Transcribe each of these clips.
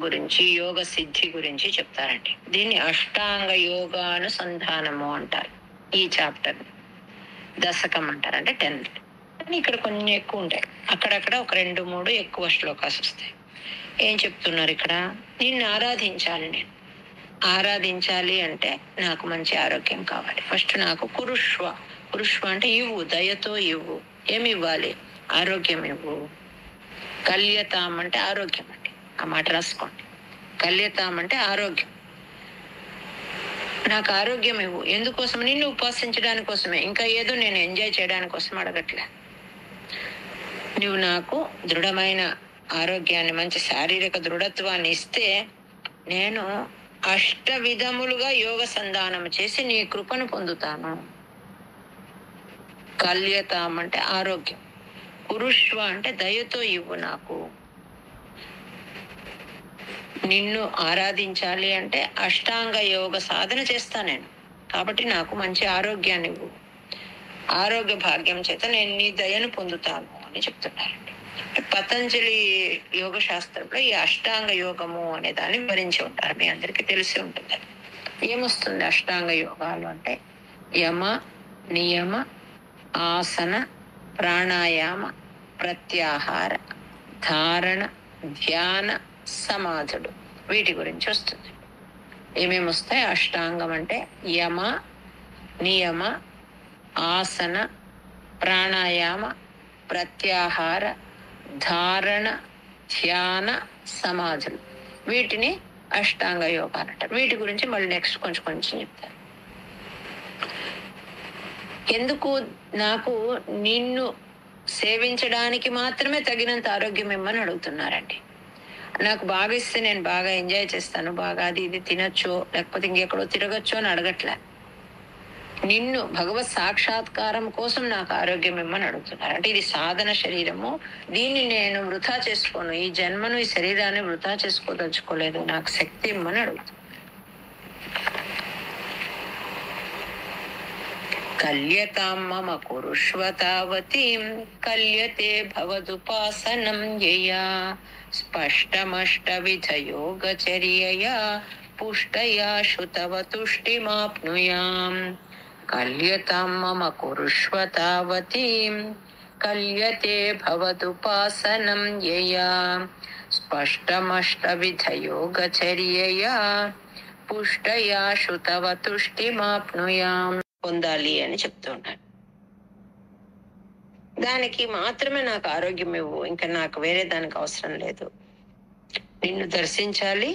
గురించి, యోగ సిద్ధి గురించి చెప్తారండి. దీన్ని అష్టాంగ యోగానుసంధానము అంటారు. ఈ చాప్టర్ దశకం అంటారు, అంటే 10. కానీ ఇక్కడ కొన్ని ఎక్కువ ఉంటాయి, అక్కడక్కడ ఒక 2-3 ఎక్కువ శ్లోకాలు వస్తాయి. ఏం చెప్తున్నారు ఇక్కడ? నిన్ను ఆరాధించాలి. నేను ఆరాధించాలి అంటే నాకు మంచి ఆరోగ్యం కావాలి. ఫస్ట్ నాకు కురుష్వ అంటే ఇవ్వు, దయతో ఇవ్వు. ఏమి ఇవ్వాలి? ఆరోగ్యం ఇవ్వు. కల్యతాం అంటే ఆరోగ్యం అండి. ఆ మాట రాసుకోండి. కల్యతాం అంటే ఆరోగ్యం. నాకు ఆరోగ్యం ఇవ్వు. ఎందుకోసం? నిన్ను ఉపాసించడానికి కోసమే. ఇంకా ఏదో నేను ఎంజాయ్ చేయడానికి కోసం అడగట్లే. నువ్వు నాకు దృఢమైన ఆరోగ్యాన్ని, మంచి శారీరక దృఢత్వాన్ని ఇస్తే నేను అష్టవిధములుగా యోగ సంధానం చేసి నీ కృపను పొందుతాను. కల్యతాం అంటే ఆరోగ్యం. కురుష్వ అంటే దయతో ఇవ్వు నాకు. నిన్ను ఆరాధించాలి అంటే అష్టాంగ యోగ సాధన చేస్తా నేను, కాబట్టి నాకు మంచి ఆరోగ్యాన్ని ఇవ్వు. ఆరోగ్య భాగ్యం చేత నేను నీ దయను పొందుతాను అని చెప్తున్నారండి. పతంజలి యోగ శాస్త్రంలో ఈ అష్టాంగ యోగము అనే దాన్ని వివరించి ఉంటారు. మీ అందరికీ తెలిసి ఉంటుంది. ఏమొస్తుంది అష్టాంగ యోగాలు అంటే? యమ, నియమ, ఆసన, ప్రాణాయామ, ప్రత్యాహార, ధారణ, ధ్యాన, సమాధుడు, వీటి గురించి వస్తుంది. ఏమేమి వస్తాయి? అష్టాంగం అంటే యమ, నియమ, ఆసన, ప్రాణాయామ, ప్రత్యాహార, ధారణ, ధ్యాన, సమాధులు, వీటిని అష్టాంగ యోగాలు అంటారు. వీటి గురించి మళ్ళీ నెక్స్ట్ కొంచెం చెప్తారు. ఎందుకు? నాకు నిన్ను సేవించడానికి మాత్రమే తగినంత ఆరోగ్యం ఇమ్మని అడుగుతున్నారండి. నాకు బాగా ఇస్తే నేను బాగా ఎంజాయ్ చేస్తాను, బాగా అది ఇది తినొచ్చు, లేకపోతే ఇంకెక్కడో తిరగచ్చు అని అడగట్లే. నిన్ను భగవత్ సాక్షాత్కారం కోసం నాకు ఆరోగ్యం ఇమ్మని అడుగుతున్నారు. అంటే ఇది సాధన శరీరము, దీన్ని నేను వృథా చేసుకోను. ఈ జన్మను, ఈ శరీరాన్ని వృథా చేసుకోదలుచుకోలేదు. నాకు శక్తి ఇమ్మని అడుగుతున్నాను. కల్యతాం మమ కురుష్వ తావతీం కల్యతే భవదుపాసనం యయా స్పష్టమష్టవిధ యోగచర్యయా పుష్టయా శుతవ తుష్టిమాప్నుయాం. కల్యతాం మమ కురుష్వ తావతీం కల్యతే భవదుపాసనం యయా స్పష్టమష్టవిధ యోగచర్యయా పుష్టయా శుతవ తుష్టిమాప్నుయాం. పొందాలి అని చెప్తున్నాను. దానికి మాత్రమే నాకు ఆరోగ్యం ఇవ్వు, ఇంకా నాకు వేరే దానికి అవసరం లేదు. నిన్ను దర్శించాలి,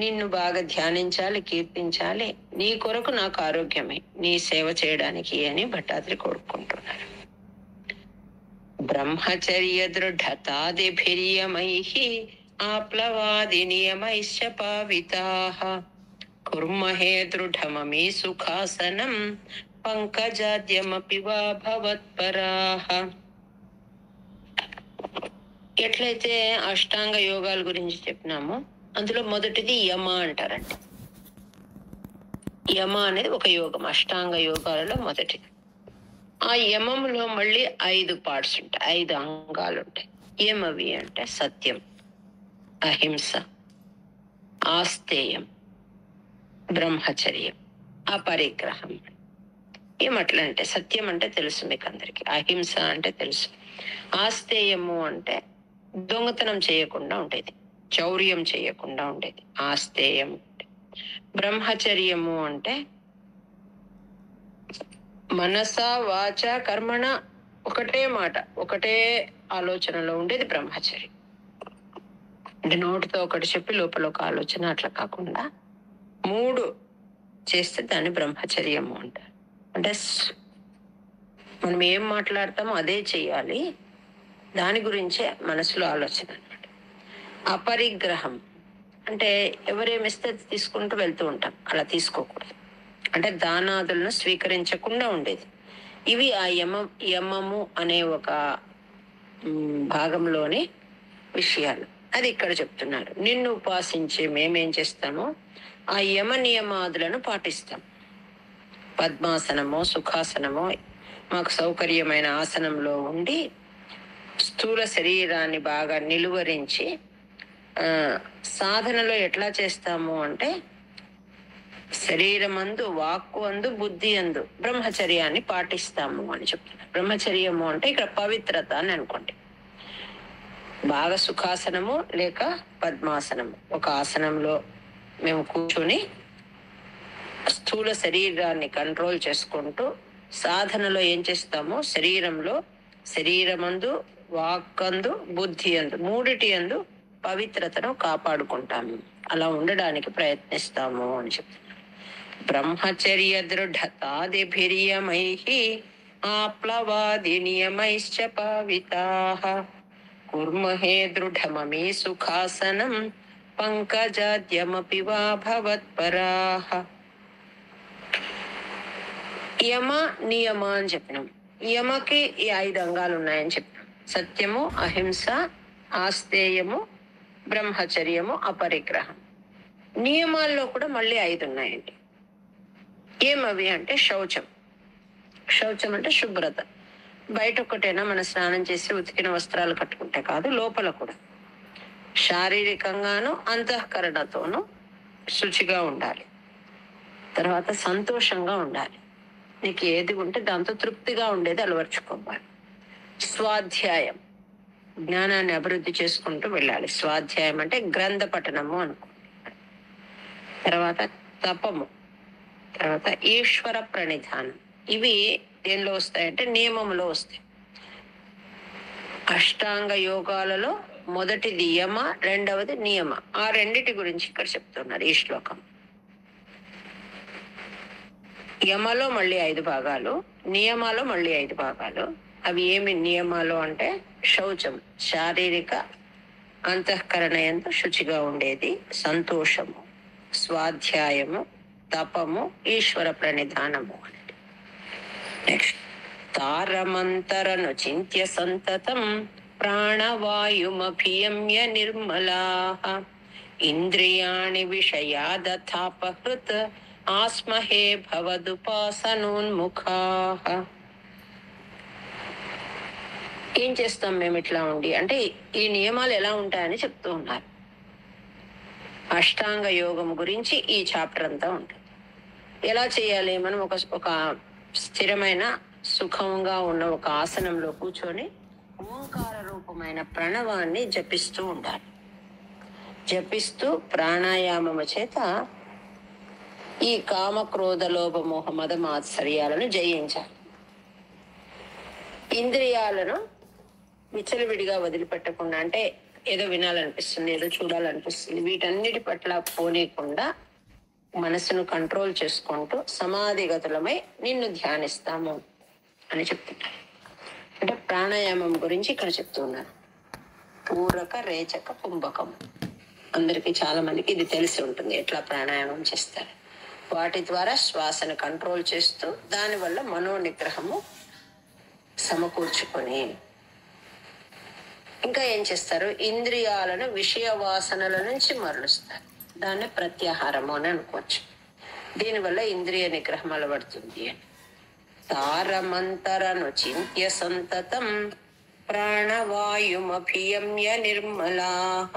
నిన్ను బాగా ధ్యానించాలి, కీర్తించాలి, నీ కొరకు నాకు ఆరోగ్యమే, నీ సేవ చేయడానికి అని భట్టాద్రి కోరుకుంటున్నారు. బ్రహ్మచర్య దృఢతాదిభిర్యమైః ఆప్లవాది నియమైశ్చ పావితాః కుర్మహే దృఢమమీ సుఖాసనం పంకజాద్యమపి వా భవత్పరాః. ఎట్లయితే అష్టాంగ యోగాల గురించి చెప్పినామో అందులో మొదటిది యమ అంటారండి. యమ అనేది ఒక యోగం, అష్టాంగ యోగాలలో మొదటిది. ఆ యమములో మళ్ళీ 5 పార్ట్స్ ఉంటాయి, 5 అంగాలు ఉంటాయి. ఏమవి అంటే సత్యం, అహింస, ఆస్తేయం, బ్రహ్మచర్యం, అపరిగ్రహం. ఏమట్లంటే సత్యం అంటే తెలుసు మీకు అందరికి, అహింస అంటే తెలుసు, ఆస్తేయము అంటే దొంగతనం చేయకుండా ఉండేది, చౌర్యం చేయకుండా ఉండేది ఆస్తేయం. బ్రహ్మచర్యము అంటే మనస వాచ కర్మణ ఒకటే మాట, ఒకటే ఆలోచనలో ఉండేది బ్రహ్మచర్యం. అంటే నోటితో ఒకటి చెప్పి లోపల ఒక ఆలోచన, అట్లా కాకుండా 3 చేస్తే దాన్ని బ్రహ్మచర్యము అంటారు. అంటే మనం ఏం మాట్లాడతామో అదే చెయ్యాలి, దాని గురించే మనసులో ఆలోచన అన్నమాట. అపరిగ్రహం అంటే ఎవరేమిస్తే తీసుకుంటూ వెళ్తూ ఉంటాం, అలా తీసుకోకూడదు. అంటే దానాదులను స్వీకరించకుండా ఉండేది. ఇవి ఆ యమము అనే ఒక భాగంలోని విషయాలు. అది ఇక్కడ చెప్తున్నారు. నిన్ను ఉపాసించి మేమేం చేస్తామో ఆ యమ నియమాదులను పాటిస్తాం. పద్మాసనమో సుఖాసనమో మాకు సౌకర్యమైన ఆసనంలో ఉండి స్థూల శరీరాన్ని బాగా నిలువరించి సాధనలో ఎట్లా చేస్తాము అంటే శరీరమందు, వాక్కు అందు, బుద్ధి అందు బ్రహ్మచర్యాన్ని పాటిస్తాము అని చెప్తున్నారు. బ్రహ్మచర్యము అంటే ఇక్కడ పవిత్రత అని అనుకోండి. బాగా సుఖాసనము లేక పద్మాసనము, ఒక ఆసనంలో మేము కూర్చొని స్థూల శరీరాన్ని కంట్రోల్ చేసుకుంటూ సాధనలో ఏం చేస్తాము, శరీరమందు, వాక్కందు, బుద్ధి అందు, మూడిటి అందు పవిత్రతను కాపాడుకుంటాము. అలా ఉండడానికి ప్రయత్నిస్తాము అని చెప్తున్నారు. బ్రహ్మచర్య దృఢతాదిభిర్యమై ఆప్లవాది నియమైశ్చ పావితాః కుర్మహే దృఢమమి సుఖాసనం పంకజాద్యమపి వా భవత్పరాః. యమ నియమ అని చెప్పినాం. యమకి ఈ 5 అంగాలు ఉన్నాయని చెప్పినాం. సత్యము, అహింస, ఆస్తేయము, బ్రహ్మచర్యము, అపరిగ్రహం. నియమాల్లో కూడా మళ్ళీ 5 ఉన్నాయండి. ఏమవి అంటే శౌచం అంటే శుభ్రత. బయట ఒకటేనా మన స్నానం చేసి ఉతికిన వస్త్రాలు కట్టుకుంటే కాదు, లోపల కూడా శారీరకంగాను అంతఃకరణతోనూ శుచిగా ఉండాలి. తర్వాత సంతోషంగా ఉండాలి. నీకు ఏది ఉంటే దాంతో తృప్తిగా ఉండేది అలవర్చుకోవాలి. స్వాధ్యాయం, జ్ఞానాన్ని అభివృద్ధి చేసుకుంటూ వెళ్ళాలి. స్వాధ్యాయం అంటే గ్రంథ పఠనము అనుకో. తర్వాత తపము, తర్వాత ఈశ్వర ప్రణిధానం. ఇవి దేనిలో వస్తాయంటే నియమంలో వస్తాయి. అష్టాంగ యోగాలలో మొదటిది యమ, రెండవది నియమ. ఆ రెండిటి గురించి ఇక్కడ చెప్తున్నారు ఈ శ్లోకం. యమలో మళ్ళీ 5 భాగాలు, నియమాలో మళ్ళీ 5 భాగాలు. అవి ఏమి నియమాలు అంటే శౌచం, శారీరక అంతఃకరణ యందు శుచిగా ఉండేది, సంతోషము, స్వాధ్యాయము, తపము, ఈశ్వర ప్రణిధానము. నెక్స్ట్ తారమంతరను చింత్య సంతతం ప్రాణవాయుమభియమ్య నిర్మలాః ఇంద్రియాణి విషయాదథాపహృత్ ఆస్మహే భవదుపాసనోన్ముఖాః. ఏం చేస్తాం మేము ఇట్లా ఉండి అంటే ఈ నియమాలు ఎలా ఉంటాయని చెప్తూ ఉన్నారు. అష్టాంగ యోగం గురించి ఈ చాప్టర్ అంతా ఉంటుంది. ఎలా చేయాలి, మనం ఒక స్థిరమైన సుఖంగా ఉన్న ఒక ఆసనంలో కూర్చొని ఓంకార రూపమైన ప్రణవాన్ని జపిస్తూ ఉండాలి. జపిస్తూ ప్రాణాయామము చేత ఈ కామ క్రోధ లోభ మోహ మద మాత్సర్యాలను జయించాలి. ఇంద్రియాలను విచ్చలవిడిగా వదిలిపెట్టకుండా, అంటే ఏదో వినాలనిపిస్తుంది, ఏదో చూడాలనిపిస్తుంది, వీటన్నిటి పట్ల పోనీయకుండా మనసును కంట్రోల్ చేసుకుంటూ సమాధిగతులమై నిన్ను ధ్యానిస్తాము అని చెప్తున్నారు. అంటే ప్రాణాయామం గురించి ఇక్కడ చెప్తున్నారు. పూరక, రేచక, కుంభకం. అందరికి చాలా మందికి ఇది తెలిసి ఉంటుంది ఎట్లా ప్రాణాయామం చేస్తారు. వాటి ద్వారా శ్వాసను కంట్రోల్ చేస్తూ దానివల్ల మనోనిగ్రహము సమకూర్చుకొని ఇంకా ఏం చేస్తారు, ఇంద్రియాలను విషయ వాసనల నుంచి మరలుస్తారు. దాన్ని ప్రత్యాహారము అని అనుకోవచ్చు. దీనివల్ల ఇంద్రియ నిగ్రహం అలవడుతుంది అని. తారమంతరను చింత్య సంతతం ప్రాణవాయుమభియమ్య నిర్మలాః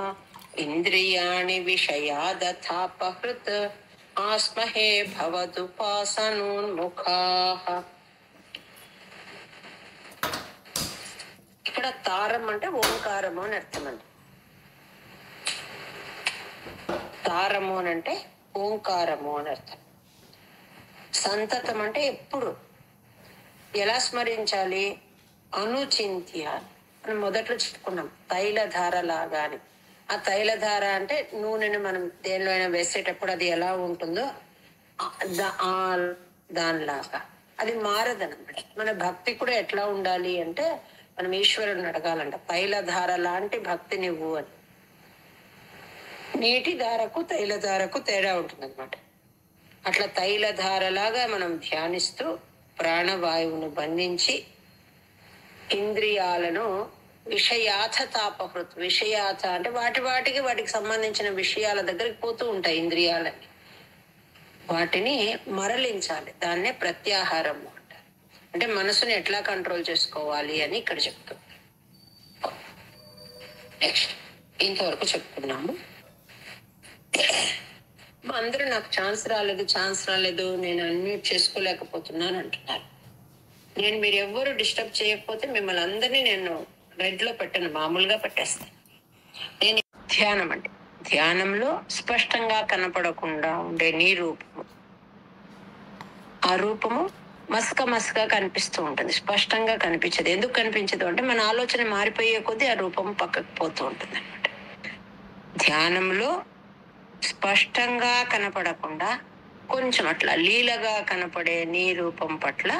ఇంద్రియాణి విషయాదథాపహృత్ ఆస్మహే భవదుపాసనోన్ముఖాః. ఇక్కడ తారం అంటే ఓంకారము అని అర్థం అండి. తారము అని అంటే ఓంకారము అని అర్థం. సంతతం అంటే ఎప్పుడు ఎలా స్మరించాలి, అనుచింత్య. మనం మొదట్లో చెప్పుకున్నాం తైలధార లాగా అని. ఆ తైలధార అంటే నూనెను మనం దేనిలో అయినా వేసేటప్పుడు అది ఎలా ఉంటుందో దానిలాగా అది మారదనమాట. మన భక్తి కూడా ఎట్లా ఉండాలి అంటే మనం ఈశ్వరుని అడగాలంట, తైలధార లాంటి భక్తి నువ్వు అని. నీటి ధారకు తైలధారకు తేడా ఉంటుంది అనమాట. అట్లా తైలధారలాగా మనం ధ్యానిస్తూ ప్రాణవాయువును బంధించి ఇంద్రియాలను విషయాథ తాపహృత్. విషయాథ అంటే వాటికి సంబంధించిన విషయాల దగ్గరికి పోతూ ఉంటాయి ఇంద్రియాలని. వాటిని మరలించాలి. దాన్నే ప్రత్యాహారము అంటారు. అంటే మనసుని ఎట్లా కంట్రోల్ చేసుకోవాలి అని ఇక్కడ చెప్తాం. నెక్స్ట్ ఇంతవరకు చెప్పుకున్నాము. అందరూ నాకు ఛాన్స్ రాలేదు, నేను అన్మ్యూట్ చేసుకోలేకపోతున్నాను అంటున్నారు. నేను మీరు ఎవ్వరు డిస్టర్బ్ చేయకపోతే మిమ్మల్ని అందరినీ నేను రెడ్ లో పెట్టను, మామూలుగా పెట్టేస్తాను. నేను ధ్యానం అంటే ధ్యానంలో స్పష్టంగా కనపడకుండా ఉండే నీ రూపము, ఆ రూపము మసక కనిపిస్తూ ఉంటుంది, స్పష్టంగా కనిపించదు. ఎందుకు కనిపించదు అంటే మన ఆలోచన మారిపోయే కొద్దీ ఆ రూపం పక్కకు పోతూ ఉంటుంది అనమాట. ధ్యానంలో స్పష్టంగా కనపడకుండా కొంచెం అట్లా లీలగా కనపడే నీ రూపం పట్ల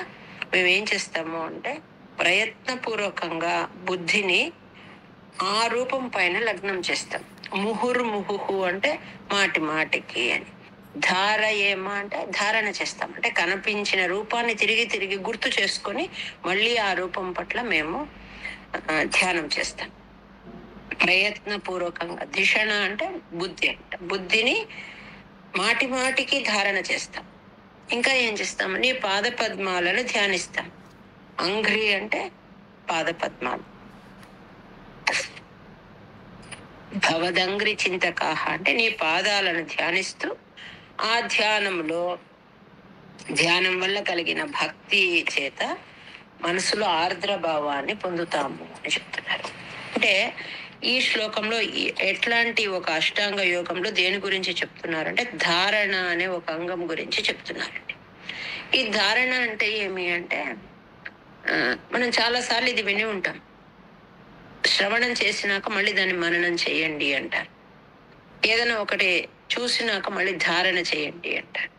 మేమేం చేస్తాము అంటే ప్రయత్నపూర్వకంగా బుద్ధిని ఆ రూపం పైన లగ్నం చేస్తాం. ముహుర్ముహు అంటే మాటికి అని, ధార ఏమా అంటే ధారణ చేస్తాం. అంటే కనిపించిన రూపాన్ని తిరిగి గుర్తు చేసుకొని మళ్ళీ ఆ రూపం పట్ల మేము ధ్యానం చేస్తాం ప్రయత్నపూర్వకంగా. ధిషణ అంటే బుద్ధి అంట, బుద్ధిని మాటికి ధారణ చేస్తాం. ఇంకా ఏం చేస్తాం, నీ పాద పద్మాలను ధ్యానిస్తాం. అంఘ్రి అంటే పాద పద్మాలు. భవదంగ్రి చింతకాహ అంటే నీ పాదాలను ధ్యానిస్తూ ఆ ధ్యానం వల్ల కలిగిన భక్తి చేత మనసులో ఆర్ద్ర భావాన్ని పొందుతాము అని చెప్తున్నారు. అంటే ఈ శ్లోకంలో ఎట్లాంటి ఒక అష్టాంగ యోగంలో దేని గురించి చెప్తున్నారంటే ధారణ అనే ఒక అంగం గురించి చెప్తున్నారండి. ఈ ధారణ అంటే ఏమి అంటే మనం చాలా సార్లు ఇది విని ఉంటాం. శ్రవణం చేసినాక మళ్ళీ దాన్ని మననం చేయండి అంటారు. ఏదైనా ఒకటి చూసినాక మళ్ళీ ధారణ చేయండి అంటారు.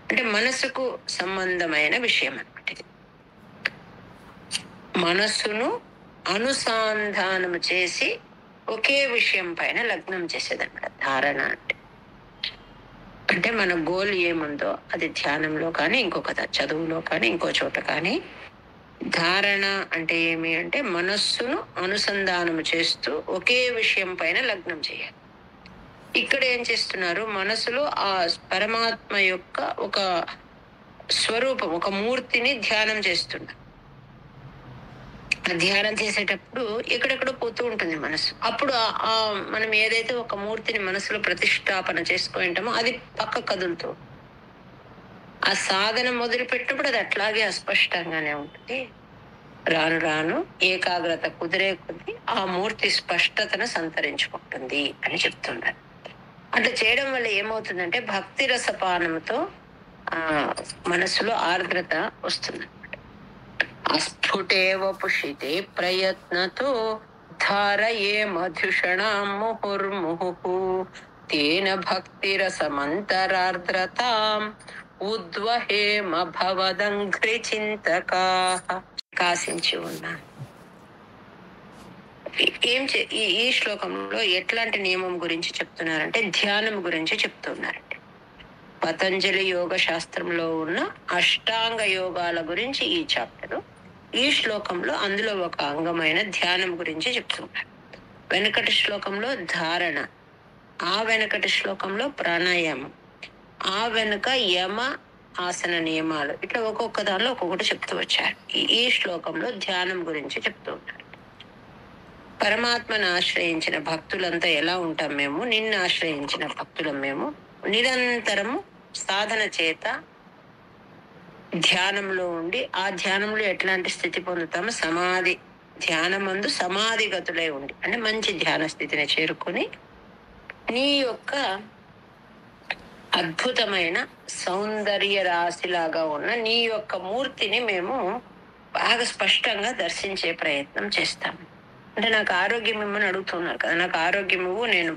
అంటే మనసుకు సంబంధమైన విషయం అన్నమాట ఇది. మనస్సును అనుసంధానం చేసి ఒకే విషయం పైన లగ్నం చేసేదన్నమాట ధారణ అంటే. అంటే మన గోల్ ఏముందో అది ధ్యానంలో కానీ ఇంకొక చదువులో కానీ ఇంకో చోట కానీ ధారణ అంటే ఏమి అంటే మనస్సును అనుసంధానం చేస్తూ ఒకే విషయం పైన లగ్నం చేయాలి. ఇక్కడ ఏం చేస్తున్నారు, మనసులో ఆ పరమాత్మ యొక్క ఒక స్వరూపం, ఒక మూర్తిని ధ్యానం చేస్తున్నారు. ధ్యానం చేసేటప్పుడు ఎక్కడెక్కడో పోతూ ఉంటుంది మనసు. అప్పుడు ఆ మనం ఏదైతే ఒక మూర్తిని మనసులో ప్రతిష్టాపన చేసుకుంటామో అది పక్క కదులుతూ, ఆ సాధన మొదలు పెట్టినప్పుడు అది అట్లాగే అస్పష్టంగానే ఉంటుంది. రాను ఏకాగ్రత కుదిరే కొద్దీ ఆ మూర్తి స్పష్టతను సంతరించుకుంటుంది అని చెప్తున్నారు. అట్లా చేయడం వల్ల ఏమవుతుందంటే భక్తి రసపానంతో మనసులో ఆర్ద్రత వస్తుంది. అస్ఫుటేవ పుషితే ప్రయత్నతో ధారయే మధుషణాం ముహుర్ముహు తేన భక్తి రసమంతరార్ద్రతాం ఉద్వహేమ భవదంఘ్రి చింతకా. కాసించి ఉన్నాను. ఈ శ్లోకంలో ఎట్లాంటి నియమం గురించి చెప్తున్నారంటే ధ్యానం గురించి చెప్తున్నారంటే పతంజలి యోగ శాస్త్రంలో ఉన్న అష్టాంగ యోగాల గురించి ఈ చాప్టర్, ఈ శ్లోకంలో అందులో ఒక అంగమైన ధ్యానం గురించి చెప్తున్నారు. వెనకటి శ్లోకంలో ధారణ, ఆ వెనకటి శ్లోకంలో ప్రాణాయామం, ఆ వెనుక యమ ఆసన నియమాలు, ఇట్లా ఒక్కొక్క దానిలో ఒక్కొక్కటి చెప్తూ వచ్చారు. ఈ శ్లోకంలో ధ్యానం గురించి చెప్తూ ఉన్నారు. పరమాత్మను ఆశ్రయించిన భక్తులంతా ఎలా ఉంటాం మేము, నిన్ను ఆశ్రయించిన భక్తులం మేము నిరంతరము సాధన చేత ధ్యానంలో ఉండి ఆ ధ్యానంలో ఎట్లాంటి స్థితి పొందుతాము, సమాధి ధ్యానమందు సమాధి గతులై ఉండి అంటే మంచి ధ్యాన స్థితిని చేరుకొని నీ యొక్క అద్భుతమైన సౌందర్య రాశిలాగా ఉన్న నీ యొక్క మూర్తిని మేము బాగా స్పష్టంగా దర్శించే ప్రయత్నం చేస్తాము. అంటే నాకు ఆరోగ్యం ఇమ్మని అడుగుతున్నారు కదా, నాకు ఆరోగ్యం ఇవ్వు, నేను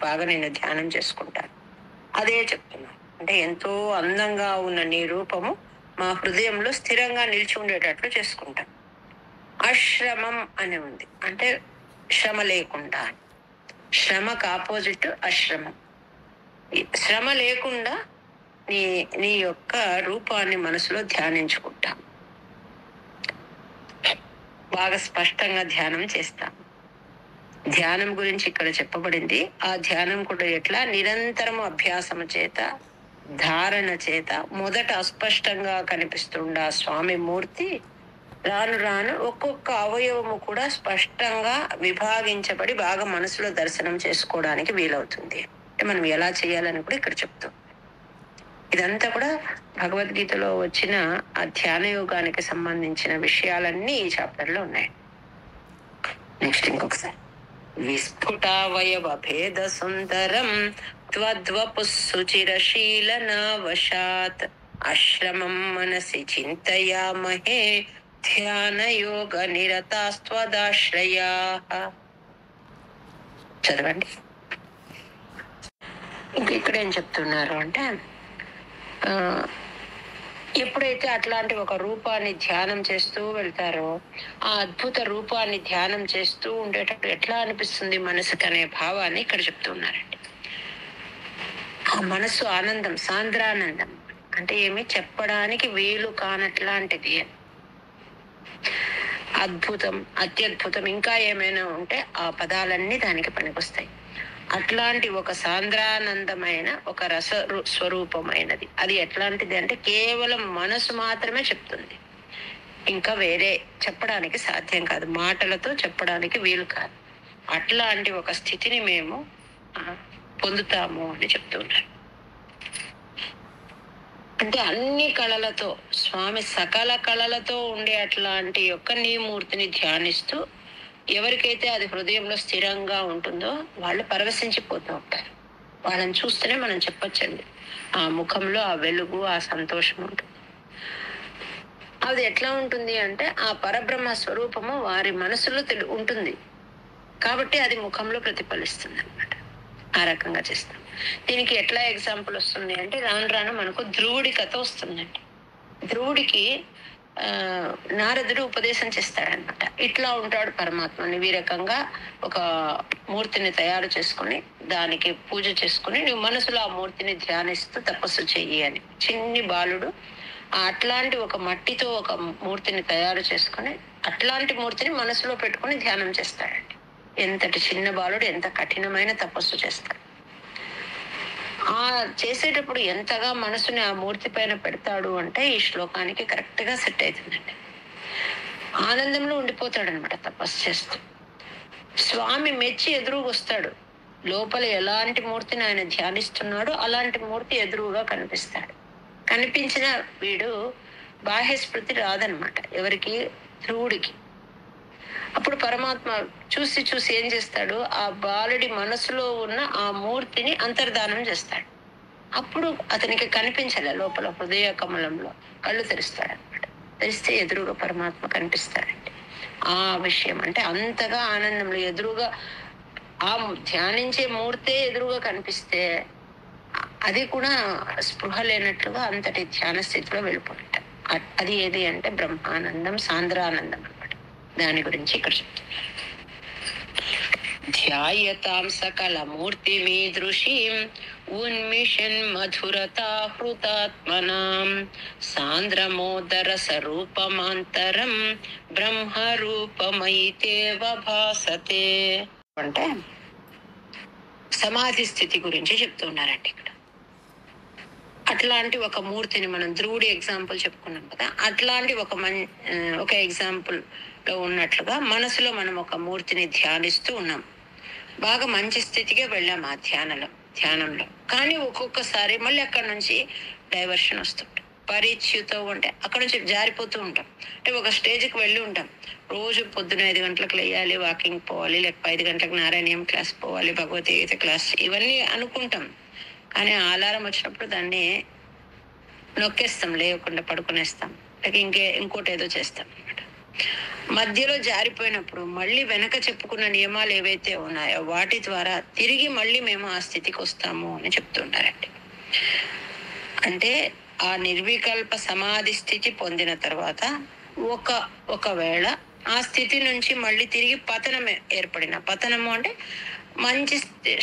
ధ్యానం చేసుకుంటాను. అదే చెప్తున్నాను. అంటే ఎంతో అందంగా ఉన్న నీ రూపము మా హృదయంలో స్థిరంగా నిలిచి ఉండేటట్లు చేసుకుంటాం. అశ్రమం అని ఉంది, అంటే శ్రమ లేకుండా. శ్రమకు ఆపోజిట్ అశ్రమం. శ్రమ లేకుండా నీ యొక్క రూపాన్ని మనసులో ధ్యానించుకుంటాం, బాగా స్పష్టంగా ధ్యానం చేస్తాం. ధ్యానం గురించి ఇక్కడ చెప్పబడింది. ఆ ధ్యానం కూడా ఎట్లా నిరంతరం అభ్యాసము చేత ధారణ చేత మొదట అస్పష్టంగా కనిపిస్తుండ స్వామి మూర్తి రాను రాను ఒక్కొక్క అవయవము కూడా స్పష్టంగా విభాగించబడి బాగా మనసులో దర్శనం చేసుకోవడానికి వీలవుతుంది. అంటే మనం ఎలా చేయాలని కూడా ఇక్కడ చెప్తాం. ఇదంతా కూడా భగవద్గీతలో వచ్చిన ఆ ధ్యాన యోగానికి సంబంధించిన విషయాలన్నీ ఈ చాప్టర్ లో ఉన్నాయి. నెక్స్ట్ ఇంకొకసారి, విస్ఫుటావయవ భేద సుందరం త్వద్వపుస్సుచిరశీలనావశాత్ ఆశ్రమం మనసి చింతయామహే ధ్యాన యోగ నిరతాస్త్వదాశ్రయా. చదవండి. ఇంక ఇక్కడ ఏం చెప్తున్నారు అంటే, ఎప్పుడైతే అట్లాంటి ఒక రూపాన్ని ధ్యానం చేస్తూ వెళ్తారో, ఆ అద్భుత రూపాన్ని ధ్యానం చేస్తూ ఉండేటప్పుడు ఎట్లా అనిపిస్తుంది మనసుకి అనే భావాన్ని ఇక్కడ చెప్తున్నారండి. ఆ మనసు ఆనందం, సాంద్రానందం అంటే ఏమి చెప్పడానికి వీలు కానట్లాంటిది. అద్భుతం, అత్యద్భుతం, ఇంకా ఏమైనా ఉంటే ఆ పదాలన్నీ దానికి పనికొస్తాయి. అట్లాంటి ఒక సాంద్రానందమైన ఒక రస స్వరూపమైనది. అది ఎట్లాంటిది అంటే కేవలం మనసు మాత్రమే చెప్తుంది, ఇంకా వేరే చెప్పడానికి సాధ్యం కాదు, మాటలతో చెప్పడానికి వీలు కాదు. అట్లాంటి ఒక స్థితిని మేము పొందుతాము అని చెప్తున్నారు. అంటే అన్ని కళలతో, స్వామి సకల కళలతో ఉండే అట్లాంటి యొక్క నీ మూర్తిని ధ్యానిస్తూ ఎవరికైతే అది హృదయంలో స్థిరంగా ఉంటుందో వాళ్ళు పరవశించిపోతూ ఉంటారు. వాళ్ళని చూస్తేనే మనం చెప్పొచ్చండి, ఆ ముఖంలో ఆ వెలుగు, ఆ సంతోషం ఉంటుంది. అది ఎట్లా ఉంటుంది అంటే ఆ పరబ్రహ్మ స్వరూపము వారి మనసులో ఉంటుంది కాబట్టి అది ముఖంలో ప్రతిఫలిస్తుంది అన్నమాట. ఆ రకంగా చేస్తాం. దీనికి ఎట్లా ఎగ్జాంపుల్ వస్తుంది అంటే, రాను రాను మనకు ధ్రువుడి కథ వస్తుందండి. ధ్రువుడికి నారదుడు ఉపదేశం చేస్తాడనమాట. ఇట్లా ఉంటాడు పరమాత్మ, నువ్వు ఈ రకంగా ఒక మూర్తిని తయారు చేసుకుని దానికి పూజ చేసుకుని నువ్వు మనసులో ఆ మూర్తిని ధ్యానిస్తూ తపస్సు చెయ్యి అని. చిన్ని బాలుడు అట్లాంటి ఒక మట్టితో ఒక మూర్తిని తయారు చేసుకుని అట్లాంటి మూర్తిని మనసులో పెట్టుకుని ధ్యానం చేస్తాడండి. ఎంతటి చిన్న బాలుడు ఎంత కఠినమైన తపస్సు చేస్తాడు. ఆ చేసేటప్పుడు ఎంతగా మనసుని ఆ మూర్తి పైన పెడతాడు అంటే ఈ శ్లోకానికి కరెక్ట్ గా సెట్ అవుతుందండి. ఆనందంలో ఉండిపోతాడు అనమాట తపస్సు చేస్తూ. స్వామి మెచ్చి ఎదురుగా వస్తాడు. లోపల ఎలాంటి మూర్తిని ఆయన ధ్యానిస్తున్నాడో అలాంటి మూర్తి ఎదురుగా కనిపిస్తాడు. కనిపించిన వీడు బాహ్య స్మృతి రాదనమాట ఎవరికి, ధ్రువుడికి. అప్పుడు పరమాత్మ చూసి చూసి ఏం చేస్తాడు, ఆ బాలుడి మనసులో ఉన్న ఆ మూర్తిని అంతర్ధానం చేస్తాడు. అప్పుడు అతనికి కనిపించలే లోపల హృదయ కమలంలో, కళ్ళు తెరుస్తాడు అనమాట. తెరిస్తే ఎదురుగా పరమాత్మ కనిపిస్తాడండి. ఆ విషయం అంటే అంతగా ఆనందంలో ఎదురుగా ఆ ధ్యానించే మూర్తే ఎదురుగా కనిపిస్తే అది కూడా స్పృహ లేనట్లుగా అంతటి ధ్యాన స్థితిలో వెళ్ళిపోతాడు. అది ఏది అంటే బ్రహ్మానందం, సాంద్రానందం అనమాట. దాని గురించి ఇక్కడ చెప్తున్నారు. ధ్యాయతాం సకల మూర్తి మీదృశీం ఉన్మిషన్ మధురతా హృతాత్మనాం సాంద్రమోదర స్వరూపమాంతరం బ్రహ్మరూపమైతేవ భాసతే. అంటే సమాధి స్థితి గురించి చెప్తున్నారండి ఇక్కడ. అట్లాంటి ఒక మూర్తిని మనం ధ్రువుడి ఎగ్జాంపుల్ చెప్పుకున్నాం కదా, అట్లాంటి ఒక ఎగ్జాంపుల్ లో ఉన్నట్లుగా మనసులో మనం ఒక మూర్తిని ధ్యానిస్తూ ఉన్నాం. బాగా మంచి స్థితిగా వెళ్ళాం ఆ ధ్యానంలో. కానీ ఒక్కొక్కసారి మళ్ళీ అక్కడ నుంచి డైవర్షన్ వస్తుంటాం. పరిచ్యుతో ఉంటే అక్కడ నుంచి జారిపోతూ ఉంటాం. అంటే ఒక స్టేజ్కి వెళ్ళి ఉంటాం, రోజు పొద్దున 5 గంటలకు లేయాలి, వాకింగ్ పోవాలి, లేకపోతే 5 గంటలకు నారాయణీయం క్లాస్ పోవాలి, భగవద్గీత క్లాస్, ఇవన్నీ అనుకుంటాం. కానీ అలారం వచ్చినప్పుడు దాన్ని నొక్కేస్తాం, లేకుండా పడుకునేస్తాం, లేక ఇంకోటి ఏదో చేస్తాం అనమాట. మధ్యలో జారిపోయినప్పుడు మళ్ళీ వెనక చెప్పుకున్న నియమాలు ఏవైతే ఉన్నాయో వాటి ద్వారా తిరిగి మళ్ళీ మేము ఆ స్థితికి వస్తాము అని చెప్తుంటారండి. అంటే ఆ నిర్వికల్ప సమాధి స్థితి పొందిన తర్వాత ఒకవేళ ఆ స్థితి నుంచి మళ్ళీ తిరిగి పతనం ఏర్పడిన, పతనము అంటే మంచి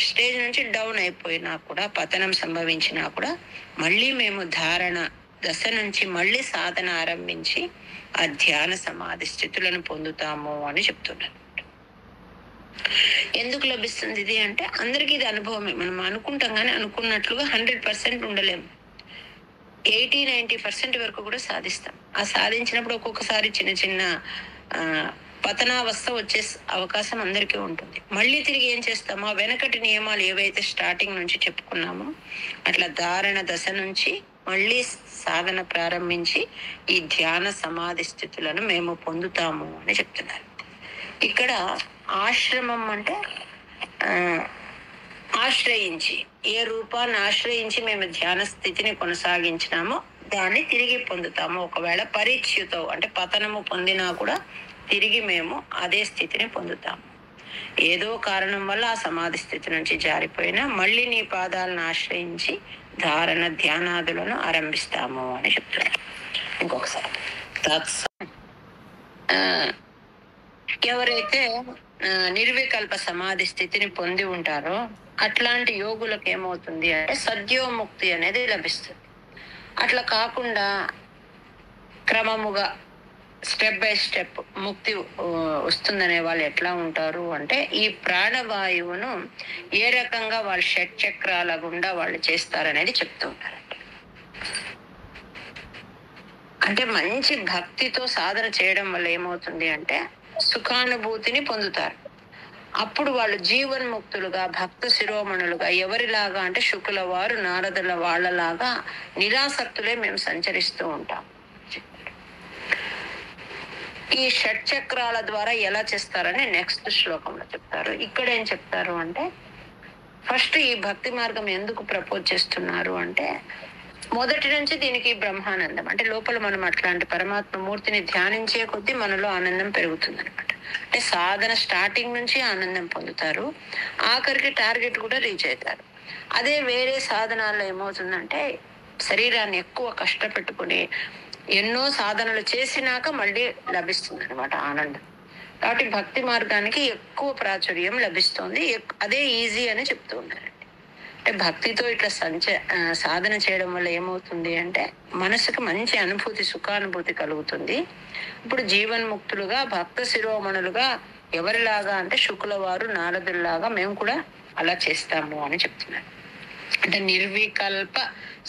స్టేజ్ నుంచి డౌన్ అయిపోయినా కూడా, పతనం సంభవించినా కూడా మళ్ళీ మేము ధారణ దశ నుంచి మళ్ళీ సాధన ఆరంభించి ఆ ధ్యాన సమాధి స్థితులను పొందుతాము అని చెప్తున్నారు. ఎందుకు లభిస్తుంది ఇది అంటే అందరికీ ఇది అనుభవమే. మనం అనుకుంటాం కానీ అనుకున్నట్లుగా 100% ఉండలేము. 80-90% వరకు కూడా సాధిస్తాం. ఆ సాధించినప్పుడు ఒక్కొక్కసారి చిన్న చిన్న పతనావస్థ వచ్చే అవకాశం అందరికీ ఉంటుంది. మళ్ళీ తిరిగి ఏం చేస్తామో వెనకటి నియమాలు ఏవైతే స్టార్టింగ్ నుంచి చెప్పుకున్నామో అట్లా ధారణ దశ నుంచి మళ్ళీ సాధన ప్రారంభించి ఈ ధ్యాన సమాధి స్థితులను మేము పొందుతాము అని చెప్తున్నారు. ఇక్కడ ఆశ్రమం అంటే ఆశ్రయించి, ఏ రూపాన్ని ఆశ్రయించి మేము ధ్యాన స్థితిని కొనసాగించినామో దాన్ని తిరిగి పొందుతాము. ఒకవేళ పరిచ్యుతో అంటే పతనము పొందినా కూడా తిరిగి మేము అదే స్థితిని పొందుతాము. ఏదో కారణం వల్ల ఆ సమాధి స్థితి నుంచి జారిపోయినా మళ్ళీ నీ పాదాలను ఆశ్రయించి ధారణ ధ్యానాదులను ఆరంభిస్తాము అని చెప్తున్నారు. ఇంకొకసారి ఎవరైతే నిర్వికల్ప సమాధి స్థితిని పొంది ఉంటారో అట్లాంటి యోగులకు ఏమవుతుంది అంటే సద్యోముక్తి అనేది లభిస్తుంది. అట్లా కాకుండా క్రమముగా స్టెప్ బై స్టెప్ ముక్తి వస్తుందనే వాళ్ళు ఎట్లా ఉంటారు అంటే ఈ ప్రాణవాయువును ఏ రకంగా వాళ్ళ షట్చక్రాల గుండా వాళ్ళు చేస్తారనేది చెప్తూ ఉంటారంట. అంటే మంచి భక్తితో సాధన చేయడం వల్ల ఏమవుతుంది అంటే సుఖానుభూతిని పొందుతారు. అప్పుడు వాళ్ళు జీవన్ముక్తులుగా భక్త శిరోమణులుగా ఎవరిలాగా అంటే శుకుల వారు నారదుల వాళ్ళలాగా నిరాసక్తులే మేము సంచరిస్తూ ఉంటాం. ఈ షట్చక్రాల ద్వారా ఎలా చేస్తారని నెక్స్ట్ శ్లోకంలో చెప్తారు. ఇక్కడ ఏం చెప్తారు అంటే ఫస్ట్ ఈ భక్తి మార్గం ఎందుకు ప్రపోజ్ చేస్తున్నారు అంటే మొదటి నుంచి దీనికి బ్రహ్మానందం అంటే లోపల మనం అట్లాంటి పరమాత్మ మూర్తిని ధ్యానించే కొద్దీ మనలో ఆనందం పెరుగుతుంది అనమాట. అంటే సాధన స్టార్టింగ్ నుంచి ఆనందం పొందుతారు, ఆఖరికి టార్గెట్ కూడా రీచ్ అవుతారు. అదే వేరే సాధనాల్లో ఏమవుతుందంటే శరీరాన్ని ఎక్కువ కష్టపెట్టుకుని ఎన్నో సాధనలు చేసినాక మళ్ళీ లభిస్తుంది అనమాట ఆనందం. కాబట్టి భక్తి మార్గానికి ఎక్కువ ప్రాచుర్యం లభిస్తుంది. అదే ఈజీ అని చెప్తూ ఉన్నారండి. అంటే భక్తితో ఇట్లా సాధన చేయడం వల్ల ఏమవుతుంది అంటే మనసుకు మంచి అనుభూతి, సుఖానుభూతి కలుగుతుంది. ఇప్పుడు జీవన్ముక్తులుగా భక్త శిరోమణులుగా ఎవరిలాగా అంటే శుకుల వారు నారదుల్లాగా మేము కూడా అలా చేస్తాము అని చెప్తున్నారు. అంటే నిర్వికల్ప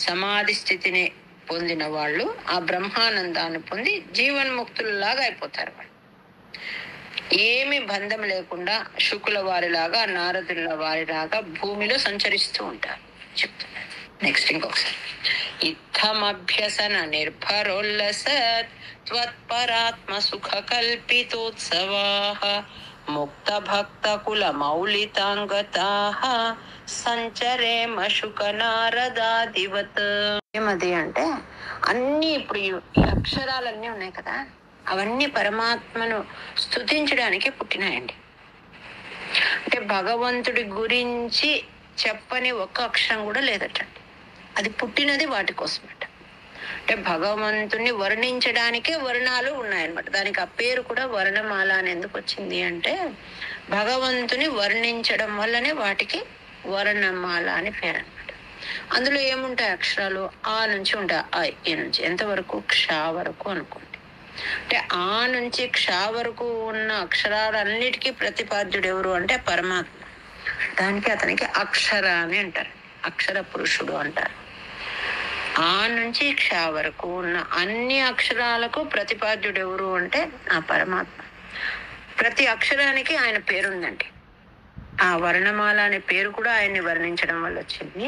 సమాధి స్థితిని పొందిన వాళ్ళు ఆ బ్రహ్మానందాన్ని పొంది జీవన్ముక్తులలాగా అయిపోతారు. వాళ్ళు ఏమి బంధం లేకుండా శుకుల వారిలాగా నారదుల వారిలాగా భూమిలో సంచరిస్తూ ఉంటారు చెప్తున్నారు. నెక్స్ట్ ఇంకొకసారి ఇత్తమభ్యసన నిర్భరోల్లసత్ త్వత్పరాత్మ సుఖ కల్పితోత్సవాః ముక్త భక్త కుల మౌలితాంగతాః సంచరేమ శుక నారదాదివత్. ఏమది అంటే అన్ని ఇప్పుడు ఈ అక్షరాలన్నీ ఉన్నాయి కదా, అవన్నీ పరమాత్మను స్తుతించడానికి పుట్టినాయండి. అంటే భగవంతుడి గురించి చెప్పని ఒక్క అక్షరం కూడా లేదటండి. అది పుట్టినది వాటి కోసమట. అంటే భగవంతుని వర్ణించడానికే వర్ణాలు ఉన్నాయన్నమాట. దానికి ఆ పేరు కూడా వర్ణమాల అని ఎందుకు వచ్చింది అంటే భగవంతుని వర్ణించడం వల్లనే వాటికి వర్ణమాల అని పేరు అనమాట. అందులో ఏముంటాయి అక్షరాలు? ఆ నుంచి ఉంటాయి, ఆ ఈ నుంచి ఎంతవరకు? క్ష వరకు అనుకోండి. అంటే ఆ నుంచి క్ష వరకు ఉన్న అక్షరాలన్నిటికీ ప్రతిపాద్యుడు ఎవరు అంటే పరమాత్మ. దానికి అతనికి అక్షర అని అంటారు, అక్షర పురుషుడు అంటారు. ఆ నుంచి క్ష వరకు ఉన్న అన్ని అక్షరాలకు ప్రతిపాద్యుడు ఎవరు అంటే ఆ పరమాత్మ. ప్రతి అక్షరానికి ఆయన పేరుందండి. ఆ వర్ణమాల అనే పేరు కూడా ఆయన్ని వర్ణించడం వల్ల వచ్చింది.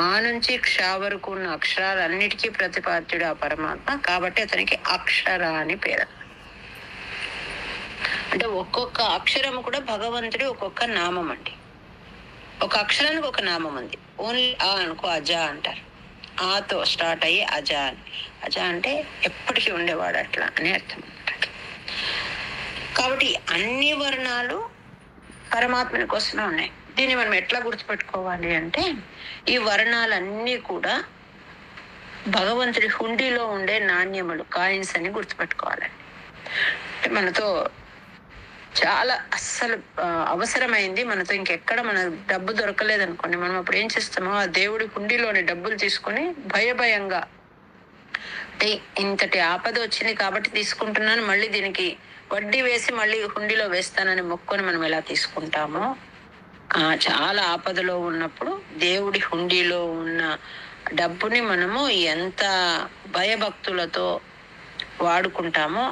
ఆ నుంచి క్ష వరకు ఉన్న అక్షరాలన్నిటికీ ప్రతిపాద్యుడు ఆ పరమాత్మ. కాబట్టి అతనికి అక్షర అని పేరు. అంటే ఒక్కొక్క అక్షరము కూడా భగవంతుడి ఒక్కొక్క నామం అండి. ఒక అక్షరానికి ఒక నామం ఉంది. ఓన్లీ ఆ అనుకో అజ అంటారు, ఆతో స్టార్ట్ అయ్యి అజ అని. అజ అంటే ఎప్పటికీ ఉండేవాడు అట్లా అని అర్థం అనమాట. కాబట్టి అన్ని వర్ణాలు పరమాత్మని కోసమే ఉన్నాయి. దీన్ని మనం ఎట్లా గుర్తుపెట్టుకోవాలి అంటే ఈ వర్ణాలన్నీ కూడా భగవంతుడి హుండీలో ఉండే నాణ్యములు, కాయిన్స్ అని గుర్తుపెట్టుకోవాలండి. అంటే మనతో చాలా అస్సలు అవసరమైంది, మనతో ఇంకెక్కడ మన డబ్బు దొరకలేదు అనుకోండి, మనం అప్పుడు ఏం చేస్తామో ఆ దేవుడి హుండీలోని డబ్బులు తీసుకొని భయంగా అంటే ఇంతటి ఆపద వచ్చింది కాబట్టి తీసుకుంటున్నాను, మళ్ళీ దీనికి వడ్డీ వేసి మళ్ళీ హుండీలో వేస్తానని మొక్కుని మనం ఎలా తీసుకుంటామో చాలా ఆపదలో ఉన్నప్పుడు దేవుడి హుండీలో ఉన్న డబ్బుని మనము ఎంత భయభక్తులతో వాడుకుంటామో